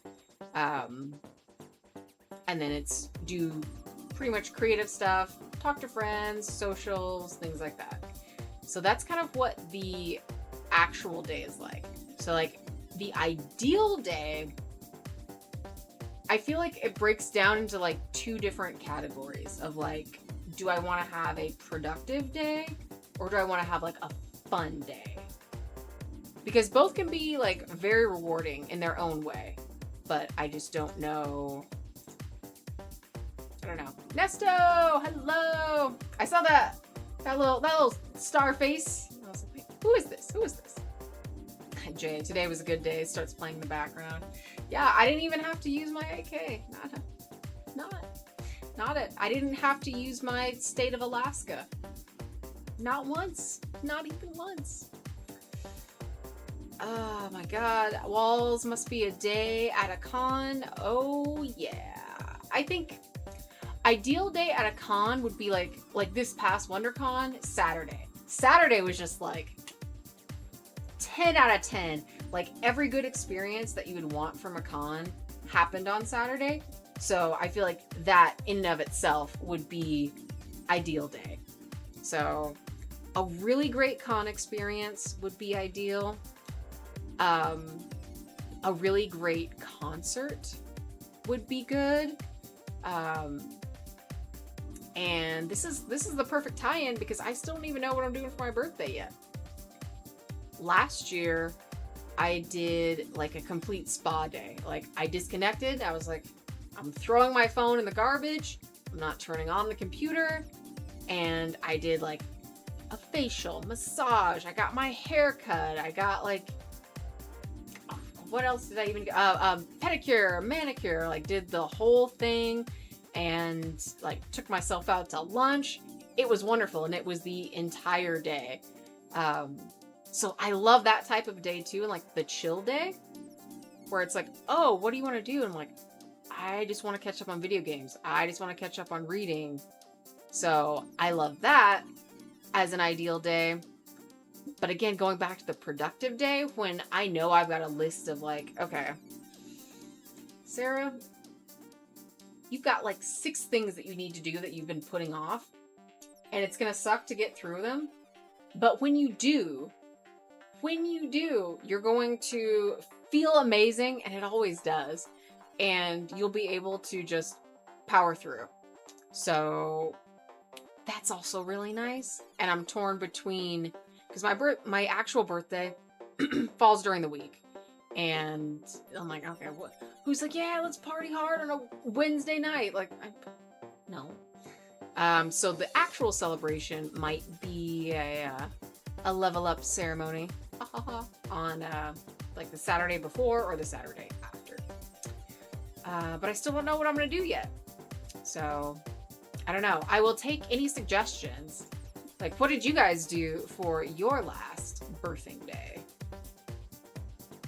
And then it's do pretty much creative stuff, talk to friends, socials, things like that. So that's kind of what the actual day is like. So like the ideal day, I feel like it breaks down into like two different categories of like, do I want to have a productive day or do I want to have like a fun day? Because both can be like very rewarding in their own way, but I just don't know. I don't know. Nesto, hello. I saw that little star face. I was like, wait, who is this? Who is this? Jay, today was a good day. Starts playing in the background. Yeah, I didn't even have to use my AK. Not it. I didn't have to use my State of Alaska. Not once. Not even once. Oh my god. Walls must be a day at a con. Oh yeah. I think ideal day at a con would be like this past WonderCon, Saturday. Saturday was just like 10 out of 10. Like every good experience that you would want from a con happened on Saturday. So I feel like that in and of itself would be ideal day. So a really great con experience would be ideal. A really great concert would be good. And this is the perfect tie-in because I still don't even know what I'm doing for my birthday yet. Last year, I did like a complete spa day. Like I disconnected. I was like, I'm throwing my phone in the garbage. I'm not turning on the computer. And I did like a facial, massage. I got my hair cut. I got like, what else did I even get? Pedicure, manicure. Like did the whole thing and like took myself out to lunch. It was wonderful. And it was the entire day. So I love that type of day too. And like the chill day where it's like, oh, what do you want to do? And I'm like, I just want to catch up on video games. I just want to catch up on reading. So I love that as an ideal day. But again, going back to the productive day when I know I've got a list of like, okay, Sarah, you've got like 6 things that you need to do that you've been putting off. And it's going to suck to get through them. But when you do, you're going to feel amazing, and it always does. And you'll be able to just power through. So that's also really nice. And I'm torn between, because my actual birthday falls during the week. And I'm like, okay, who's like, yeah, let's party hard on a Wednesday night. Like, no. So the actual celebration might be a level up ceremony on like the Saturday before or the Saturday after. But I still don't know what I'm going to do yet. So I don't know. I will take any suggestions. Like, what did you guys do for your last birthing day?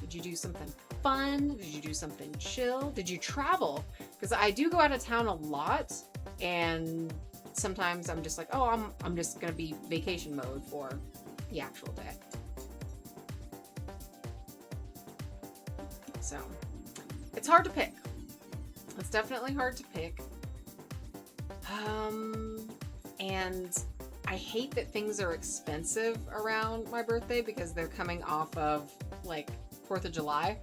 Did you do something fun? Did you do something chill? Did you travel? Because I do go out of town a lot, and sometimes I'm just like, oh, I'm just gonna be vacation mode for the actual day. So it's hard to pick. It's definitely hard to pick. And I hate that things are expensive around my birthday because they're coming off of like 4th of July.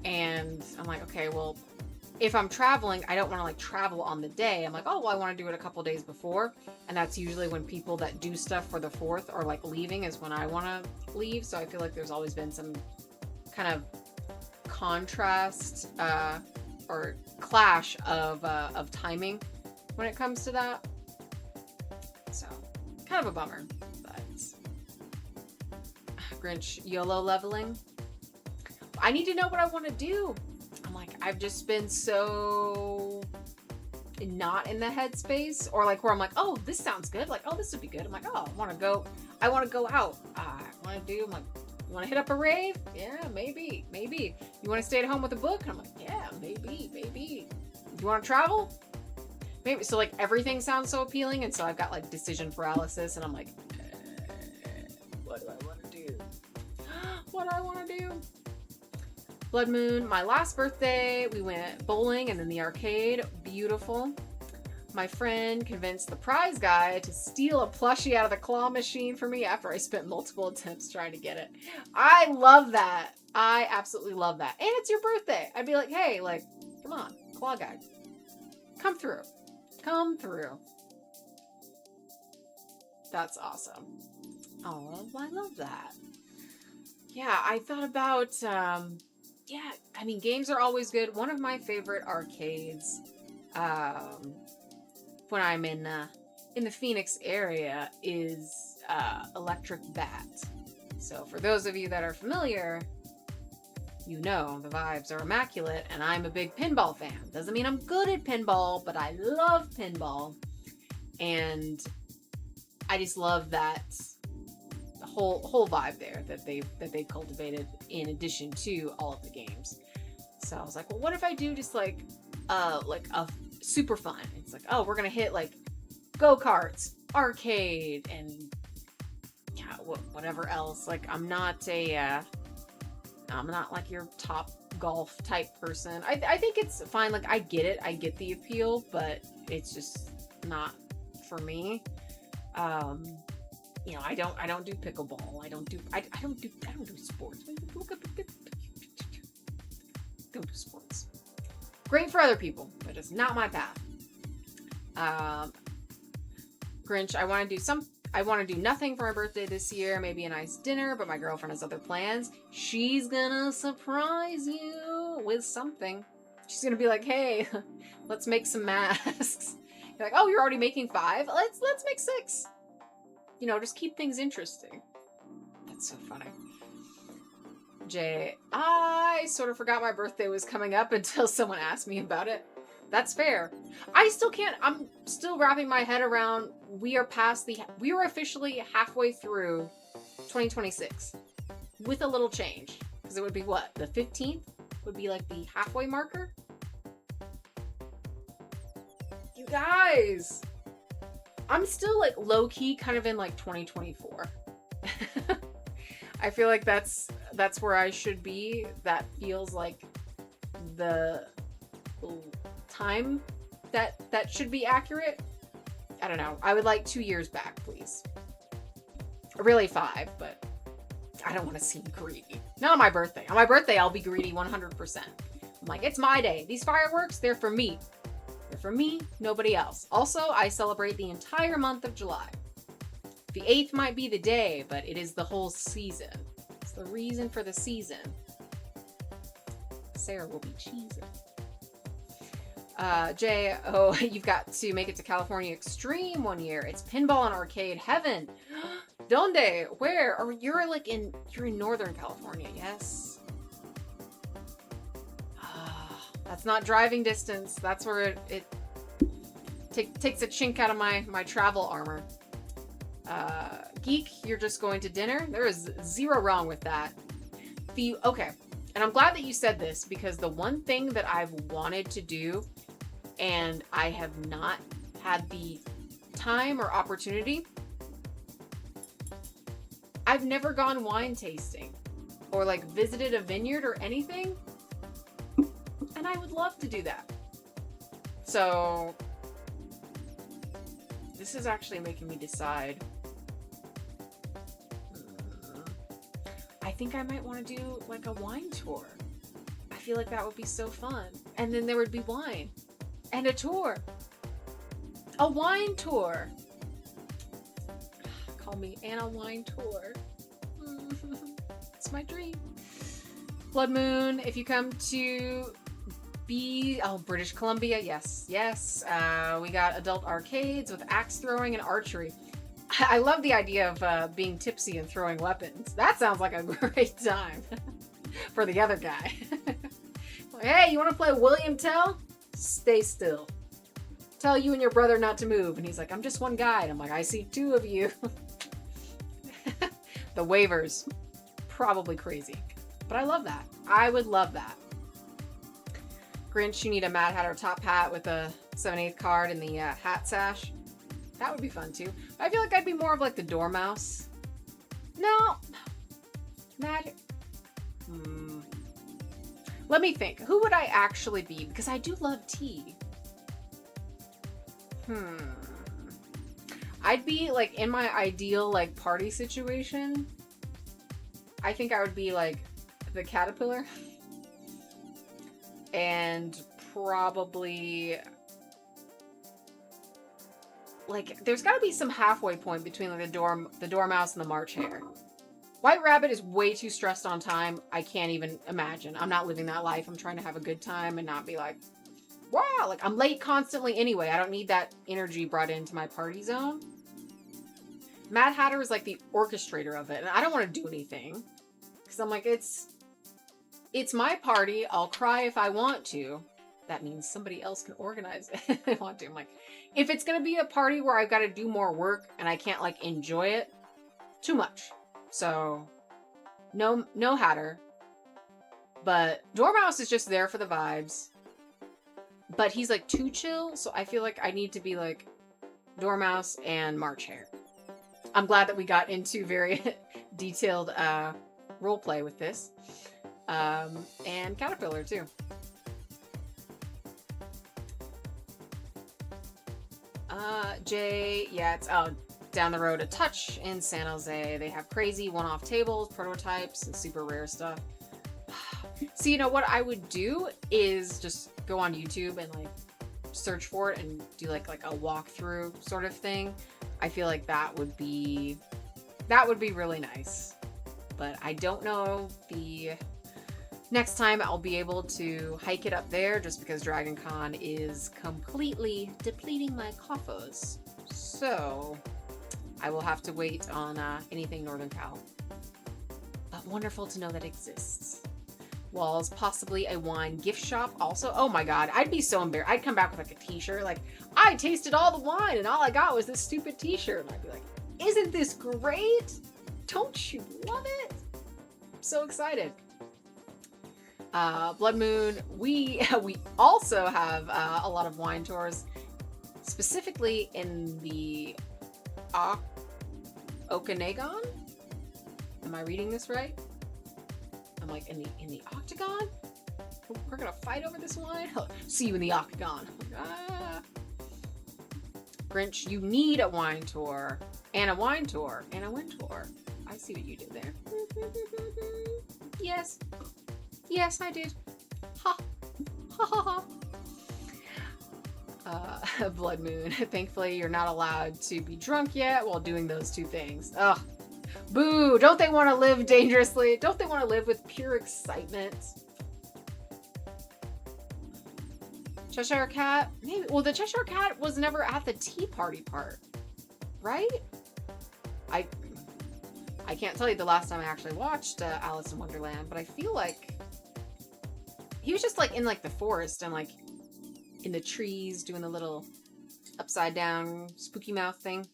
And I'm like, okay, well, if I'm traveling, I don't want to like travel on the day. I'm like, oh, well, I want to do it a couple days before. And that's usually when people that do stuff for the 4th are like leaving is when I want to leave. So I feel like there's always been some kind of contrast or clash of timing when it comes to that. So kind of a bummer, but Grinch YOLO leveling. I need to know what I want to do. I'm like, I've just been so not in the headspace, or like where I'm like, oh, this sounds good. Like, oh, this would be good. I'm like, oh, I want to go out. I want to do, I'm like, you want to hit up a rave? Yeah, maybe. You want to stay at home with a book? And I'm like, yeah, maybe. You want to travel? Maybe. So like everything sounds so appealing. And so I've got like decision paralysis, and I'm like, what do I want to do? do? What do I want to do? Blood Moon, my last birthday, we went bowling and then the arcade. Beautiful. My friend convinced the prize guy to steal a plushie out of the claw machine for me after I spent multiple attempts trying to get it. I love that. I absolutely love that. And it's your birthday. I'd be like, hey, like, come on, claw guy. Come through. Come through. That's awesome. Oh, I love that. Yeah, I thought about, yeah, I mean, games are always good. One of my favorite arcades, when I'm in the Phoenix area is Electric Bat. So for those of you that are familiar, you know the vibes are immaculate, and I'm a big pinball fan. Doesn't mean I'm good at pinball, but I love pinball. And I just love that the whole vibe there that they've cultivated in addition to all of the games. So I was like, well, what if I do just like a super fun? It's like, oh, we're gonna hit like go-karts, arcade, and yeah, whatever else. Like I'm not like your top golf type person. I think it's fine. Like I get it, I get the appeal, but it's just not for me. You know, I don't do pickleball. I don't do sports. Don't do sports. Great for other people, but it's not my path. Grinch, I want to do nothing for my birthday this year. Maybe a nice dinner, but my girlfriend has other plans. She's gonna surprise you with something. She's gonna be like, hey, let's make some masks. You're like, oh, you're already making 5? Let's make 6. You know, just keep things interesting. That's so funny. Jay, I sort of forgot my birthday was coming up until someone asked me about it. That's fair. I'm still wrapping my head around, we are officially halfway through 2026 with a little change. Because it would be what? The 15th would be like the halfway marker? You guys, I'm still like low key kind of in like 2024. I feel like that's where I should be. That feels like the time that should be accurate. I don't know. I would like 2 years back, please. Really 5, but I don't want to seem greedy. Not on my birthday. On my birthday, I'll be greedy 100%. I'm like, it's my day. These fireworks, they're for me. They're for me, nobody else. Also, I celebrate the entire month of July. The 8th might be the day, but it is the whole season. It's the reason for the season. Sarah will be cheesing. Jay, oh, you've got to make it to California Extreme one year. It's pinball and arcade heaven. Donde? Where? Or you're in Northern California, yes? That's not driving distance. That's where it takes a chink out of my travel armor. Geek, you're just going to dinner? There is zero wrong with that. Okay, and I'm glad that you said this, because the one thing that I've wanted to do and I have not had the time or opportunity, I've never gone wine tasting or like visited a vineyard or anything, and I would love to do that. So this is actually making me decide. I think I might want to do like a wine tour. I feel like that would be so fun. And then there would be wine and a tour. A wine tour. Call me Anna Wine Tour. It's my dream. Blood Moon, if you come to British Columbia, yes. We got adult arcades with axe throwing and archery. I love the idea of being tipsy and throwing weapons. That sounds like a great time for the other guy. Hey, you want to play William Tell? Stay still. Tell you and your brother not to move. And he's like, I'm just one guy. And I'm like, I see 2 of you. The waivers. Probably crazy. But I love that. I would love that. Grinch, you need a Mad Hatter top hat with a 7/8 card in the hat sash. That would be fun too. I feel like I'd be more of like the dormouse. No. Mad... Let me think. Who would I actually be? Because I do love tea. I'd be, like, in my ideal, like, party situation, I think I would be, like, the caterpillar. And probably... Like, there's gotta be some halfway point between, like, the dormouse and the March hare. White rabbit is way too stressed on time. I can't even imagine. I'm not living that life. I'm trying to have a good time and not be like, wow, like I'm late constantly anyway. I don't need that energy brought into my party zone. Mad Hatter is like the orchestrator of it, and I don't want to do anything because I'm like, it's my party. I'll cry if I want to. That means somebody else can organize it if they want to. I'm like, if it's gonna be a party where I've got to do more work and I can't like enjoy it, too much. So, no Hatter. But Dormouse is just there for the vibes. But he's like too chill, so I feel like I need to be like Dormouse and March hare. I'm glad that we got into very detailed roleplay with this. And Caterpillar too. Jay, yeah, it's down the road a touch in San Jose. They have crazy one-off tables, prototypes, and super rare stuff. So, you know, what I would do is just go on YouTube and, like, search for it and do, like a walkthrough sort of thing. I feel like that would be really nice. But I don't know the next time I'll be able to hike it up there just because Dragon Con is completely depleting my coffers. So I will have to wait on anything Northern Cal. But wonderful to know that exists. Walls, possibly a wine gift shop also. Oh my god, I'd be so embarrassed. I'd come back with like a t-shirt like, I tasted all the wine and all I got was this stupid t-shirt. And I'd be like, isn't this great? Don't you love it? I'm so excited. Blood Moon, we also have a lot of wine tours, specifically in the Okanagan. Am I reading this right? I'm like in the Octagon. We're gonna fight over this wine. See you in the Octagon. Grinch, you need a wine tour and a wine tour and a wine tour. I see what you did there. Yes. Yes, I did. Ha. Ha ha ha. Blood Moon. Thankfully, you're not allowed to be drunk yet while doing those two things. Ugh. Boo! Don't they want to live dangerously? Don't they want to live with pure excitement? Cheshire Cat? Maybe. Well, the Cheshire Cat was never at the tea party part. Right? I can't tell you the last time I actually watched Alice in Wonderland, but I feel like he was just like in like the forest and like in the trees doing the little upside down spooky mouth thing.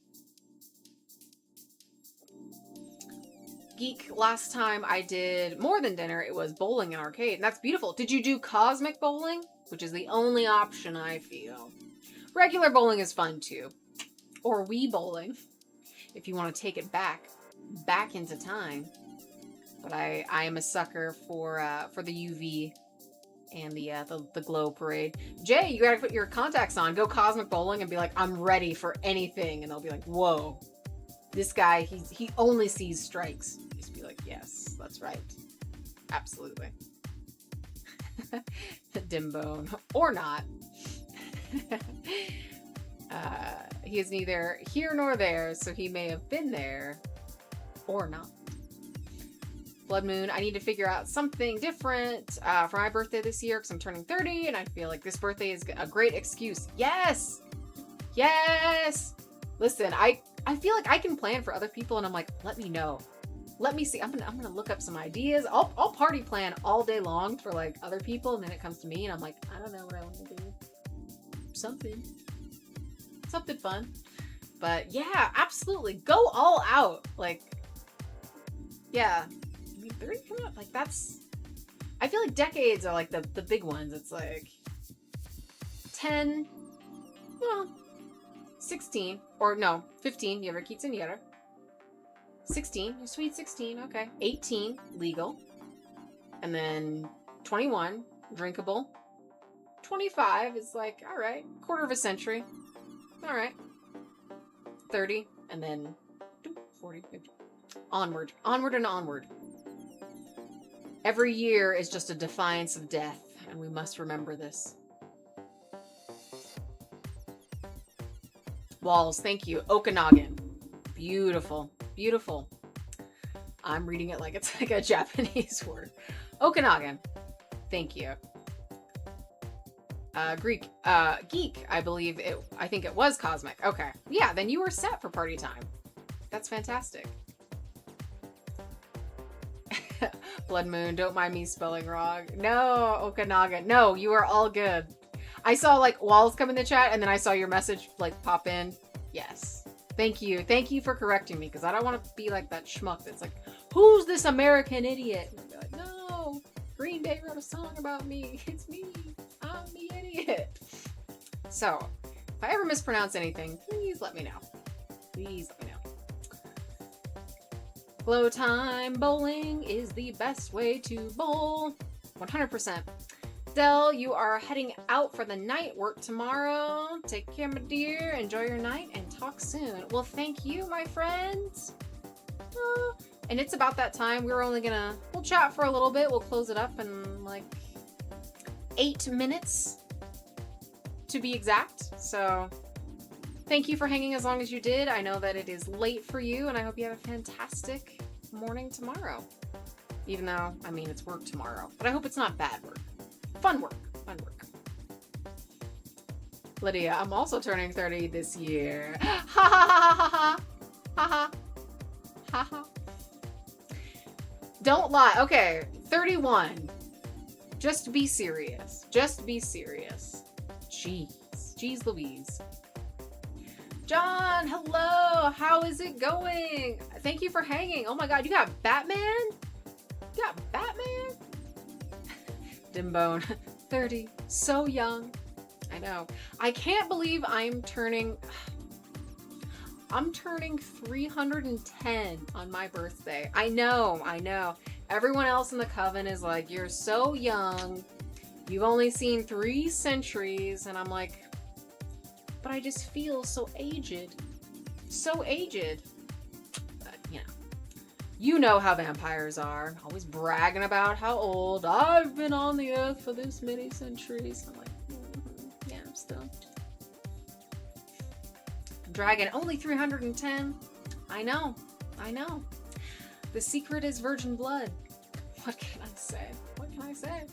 Geek, last time I did more than dinner, it was bowling and arcade, and that's beautiful. Did you do cosmic bowling? Which is the only option I feel. Regular bowling is fun too. Or Wii bowling, if you want to take it back into time. But I am a sucker for the UV and the glow parade. Jay, you gotta put your contacts on. Go cosmic bowling and be like, I'm ready for anything. And they'll be like, whoa, this guy, he only sees strikes. Just be like, yes, that's right. Absolutely. Dimbone. Or not. He is neither here nor there, so he may have been there or not. Blood Moon, I need to figure out something different for my birthday this year because I'm turning 30 and I feel like this birthday is a great excuse. Yes! Yes! Listen, I feel like I can plan for other people and I'm like, let me know. Let me see. I'm gonna look up some ideas. I'll party plan all day long for like other people and then it comes to me and I'm like, I don't know what I want to do. Something fun. But yeah, absolutely. Go all out. Like, yeah. 30 coming up, like that's, I feel like decades are like the big ones. It's like 10, well, 16, or no, 15, you have a quinceañera. 16, you're sweet 16, okay. 18, legal. And then 21, drinkable. 25 is like, all right, quarter of a century. All right. 30, and then 40, 50. Onward, onward and onward. Every year is just a defiance of death, and we must remember this. Walls, thank you. Okanagan. Beautiful, beautiful. I'm reading it like it's like a Japanese word. Okanagan. Thank you. Greek. Geek, I believe it. I think it was cosmic. Okay. Yeah, then you were set for party time. That's fantastic. Blood Moon, don't mind me spelling wrong. No, Okanagan. No, you are all good. I saw like walls come in the chat and then I saw your message like pop in. Yes. Thank you. Thank you for correcting me because I don't want to be like that schmuck that's like, who's this American idiot? And I'd be like, no, Green Day wrote a song about me. It's me. I'm the idiot. So, if I ever mispronounce anything, please let me know. Please let me know. Glow time bowling is the best way to bowl. 100%. Dell, you are heading out for the night work tomorrow. Take care, my dear. Enjoy your night and talk soon. Well, thank you, my friends. And it's about that time. We'll chat for a little bit. We'll close it up in like 8 minutes to be exact. So thank you for hanging as long as you did. I know that it is late for you and I hope you have a fantastic morning tomorrow. Even though, I mean, it's work tomorrow, but I hope it's not bad work. Fun work. Fun work. Lydia, I'm also turning 30 this year. Ha ha ha ha ha. Ha ha. Ha ha. Don't lie. Okay, 31. Just be serious. Just be serious. Jeez. Jeez Louise. John, hello. How is it going? Thank you for hanging. Oh my god, you got Batman? You got Batman? Dimbone. 30. So young. I know. I can't believe I'm turning 310 on my birthday. I know. Everyone else in the coven is like, you're so young. You've only seen 3 centuries. And I'm like, but I just feel so aged. So aged. But, you know how vampires are. Always bragging about how old. I've been on the earth for this many centuries. I'm like, yeah, I'm still. Dragon, only 310. I know. The secret is virgin blood. What can I say?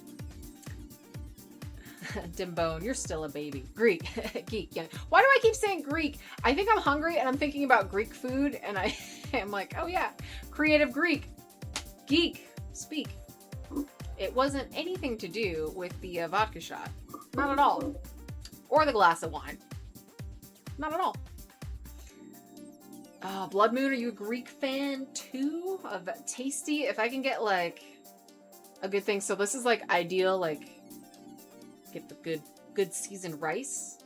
Dimbone, you're still a baby. Greek. Geek. Yeah. Why do I keep saying Greek? I think I'm hungry and I'm thinking about Greek food and I am like, oh yeah, creative Greek. Geek. Speak. It wasn't anything to do with the vodka shot. Not at all. Or the glass of wine. Not at all. Blood Moon, are you a Greek fan too? Of Tasty? If I can get like a good thing. So this is like ideal, like get the good seasoned rice.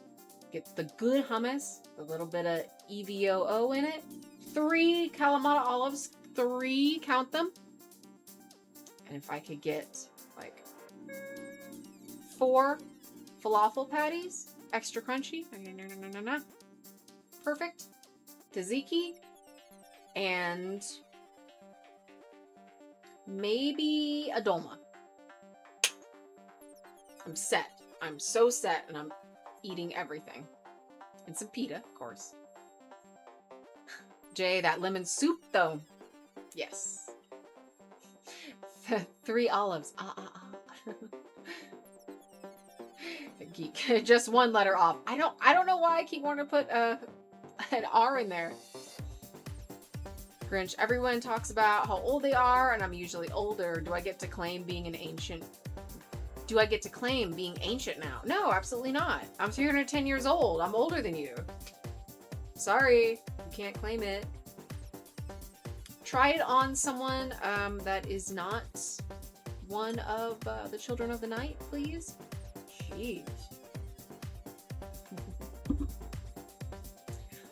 Get the good hummus. A little bit of EVOO in it. 3 Kalamata olives. 3, count them. And if I could get like 4 falafel patties. Extra crunchy. Perfect. Tzatziki. And maybe a dolma. I'm set. I'm so set and I'm eating everything. And some pita, of course. Jay, that lemon soup though. Yes. 3 olives. Geek. Just 1 letter off. I don't know why I keep wanting to put an R in there. Grinch, everyone talks about how old they are and I'm usually older. Do I get to claim being ancient now? No, absolutely not. I'm 310 years old. I'm older than you. Sorry, you can't claim it. Try it on someone that is not one of the children of the night, please. Jeez.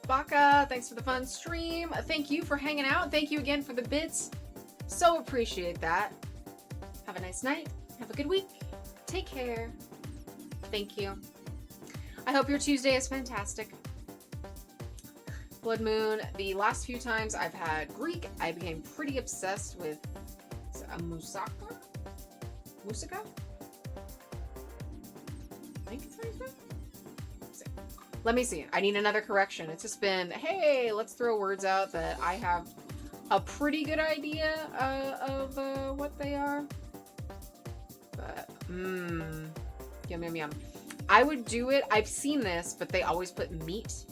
Baka, thanks for the fun stream. Thank you for hanging out. Thank you again for the bits. So appreciate that. Have a nice night. Have a good week. Take care. Thank you. I hope your Tuesday is fantastic. Blood Moon, the last few times I've had Greek, I became pretty obsessed with a moussaka? Moussaka? I think it's how you say it. Let me see. I need another correction. It's just been, hey, let's throw words out that I have a pretty good idea of what they are. But, yum, yum, yum. I would do it. I've seen this, but they always put meat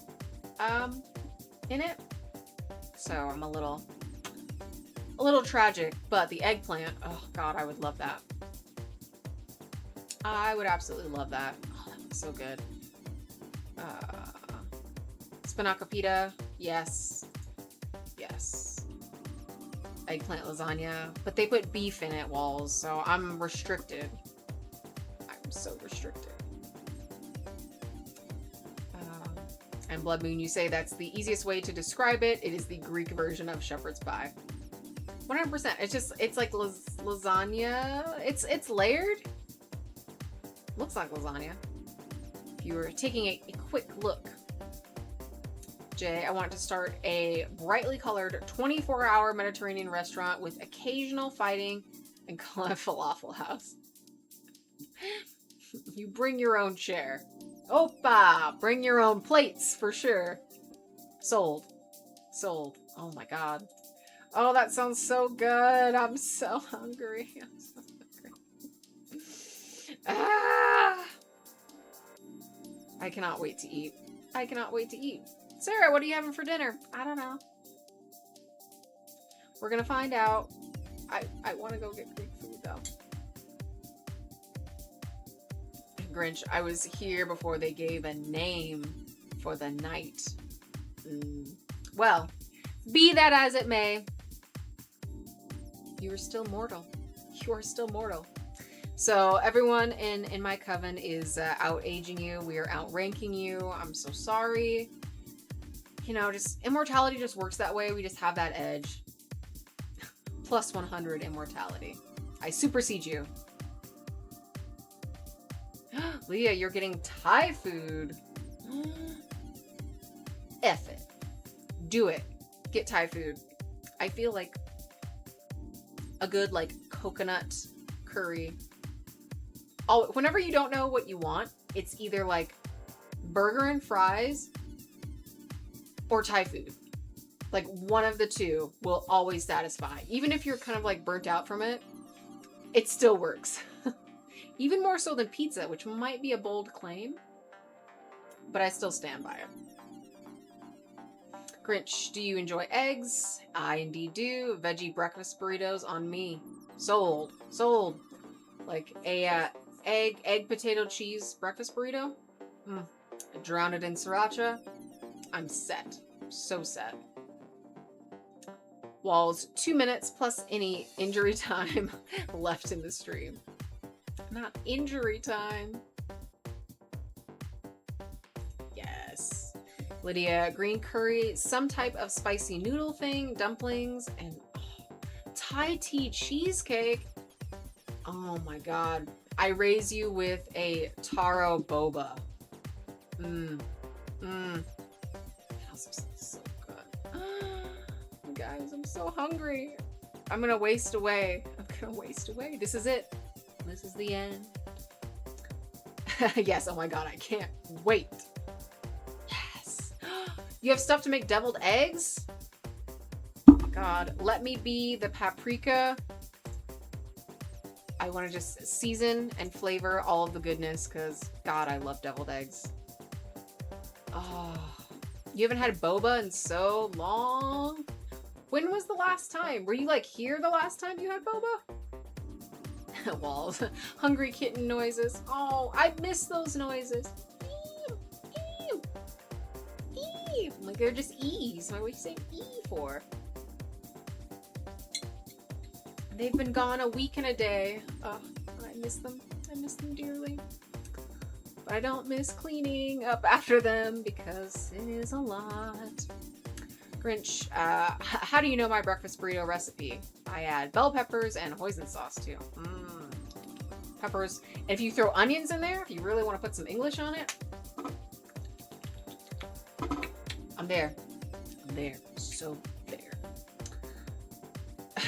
in it. So I'm a little tragic, but the eggplant, oh God, I would love that. I would absolutely love that. Oh, that looks so good. Spinaca pita, yes. Yes. Eggplant lasagna, but they put beef in it, Walls, so I'm restricted. I'm so restricted. And Blood Moon, you say that's the easiest way to describe it. It is the Greek version of shepherd's pie. 100%. It's like lasagna. It's layered. Looks like lasagna. If you were taking a quick look. Jay, I want to start a brightly colored 24-hour Mediterranean restaurant with occasional fighting and call it Falafel House. You bring your own chair. Opa! Bring your own plates for sure. Sold. Sold. Oh my God. Oh, that sounds so good. I'm so hungry. I'm so hungry. Ah! I cannot wait to eat. I cannot wait to eat. Sarah, what are you having for dinner? I don't know. We're gonna find out. I want to go get Greek food though. Grinch, I was here before they gave a name for the night. Well, be that as it may, you are still mortal. You are still mortal. So everyone in my coven is out-aging you. We are outranking you. I'm so sorry. You know, just immortality just works that way. We just have that edge. Plus 100 immortality. I supersede you. Leah, you're getting Thai food. F it. Do it. Get Thai food. I feel like a good, like, coconut curry. Oh, whenever you don't know what you want, it's either, like, burger and fries or Thai food. Like, one of the two will always satisfy. Even if you're kind of, like, burnt out from it, it still works. Even more so than pizza, which might be a bold claim, but I still stand by it. Grinch, do you enjoy eggs? I indeed do. Veggie breakfast burritos on me. Sold. Sold. Like a egg, potato, cheese breakfast burrito. Drown it in sriracha. I'm set. So set. Walls, 2 minutes plus any injury time left in the stream. Not injury time. Yes. Lydia, green curry, some type of spicy noodle thing, dumplings, and Thai tea cheesecake. Oh my God. I raise you with a taro boba. That smells so good. Guys, I'm so hungry. I'm gonna waste away. This is it. This is the end. Yes, oh my God, I can't wait. Yes. You have stuff to make deviled eggs? Oh my God. Let me be the paprika. I want to just season and flavor all of the goodness because, God, I love deviled eggs. Oh, you haven't had boba in so long? When was the last time? Were you like here the last time you had boba? Walls. Hungry kitten noises. Oh, I miss those noises. Like they're just E's. Why would you say E for? They've been gone a week and a day. Oh, I miss them. I miss them dearly. But I don't miss cleaning up after them because it is a lot. Grinch, how do you know my breakfast burrito recipe? I add bell peppers and hoisin sauce too. Peppers. And if you throw onions in there, if you really want to put some English on it, I'm there. I'm there. So there.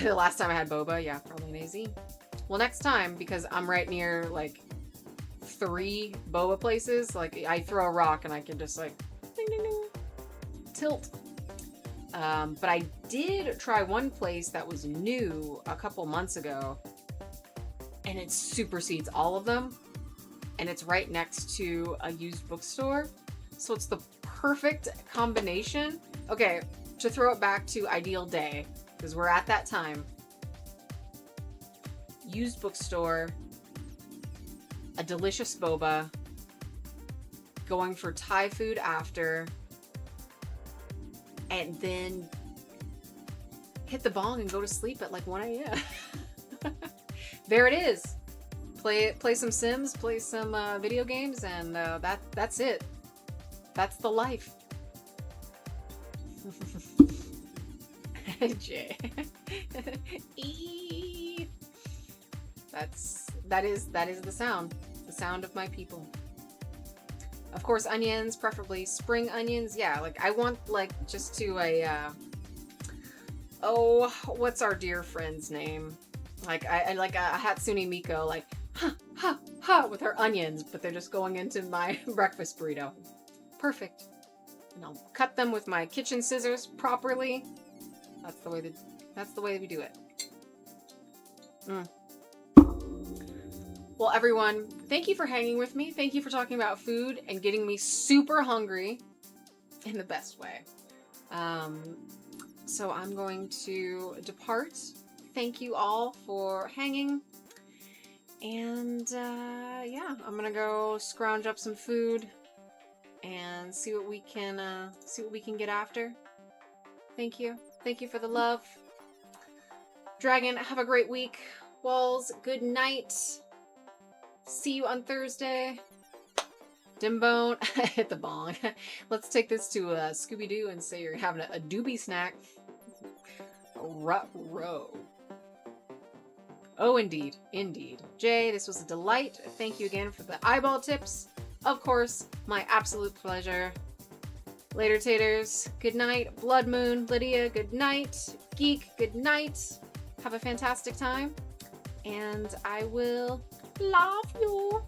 The last time I had boba, yeah, probably an AZ. Well, next time, because I'm right near like 3 boba places, like I throw a rock and I can just like ding, ding, ding, tilt. But I did try one place that was new a couple months ago, and it supersedes all of them, and it's right next to a used bookstore, so it's the perfect combination. Okay, to throw it back to ideal day, because we're at that time. Used bookstore, a delicious boba, going for Thai food after, and then hit the bong and go to sleep at like 1 a.m. There it is. Play some Sims, play some video games, and that's it. That's the life. Jay. That is the sound of my people. Of course, onions, preferably spring onions. Yeah, like I want like just to a oh, what's our dear friend's name? Like I like a Hatsune Miku, like ha ha ha with her onions, but they're just going into my breakfast burrito. Perfect. And I'll cut them with my kitchen scissors properly. That's the way we do it. Well, everyone, thank you for hanging with me. Thank you for talking about food and getting me super hungry in the best way. So I'm going to depart. Thank you all for hanging. And yeah, I'm gonna go scrounge up some food and see what we can get after. Thank you. Thank you for the love. Dragon, have a great week. Walls, good night. See you on Thursday. Dimbone, hit the bong. Let's take this to Scooby-Doo and say you're having a doobie snack. Ruh-roh. Oh, indeed. Indeed. Jay, this was a delight. Thank you again for the eyeball tips. Of course, my absolute pleasure. Later, taters. Good night. Blood Moon, Lydia, good night. Geek, good night. Have a fantastic time. And I will love you.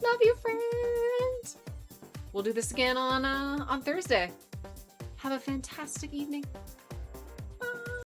Love you, friend. We'll do this again on Thursday. Have a fantastic evening.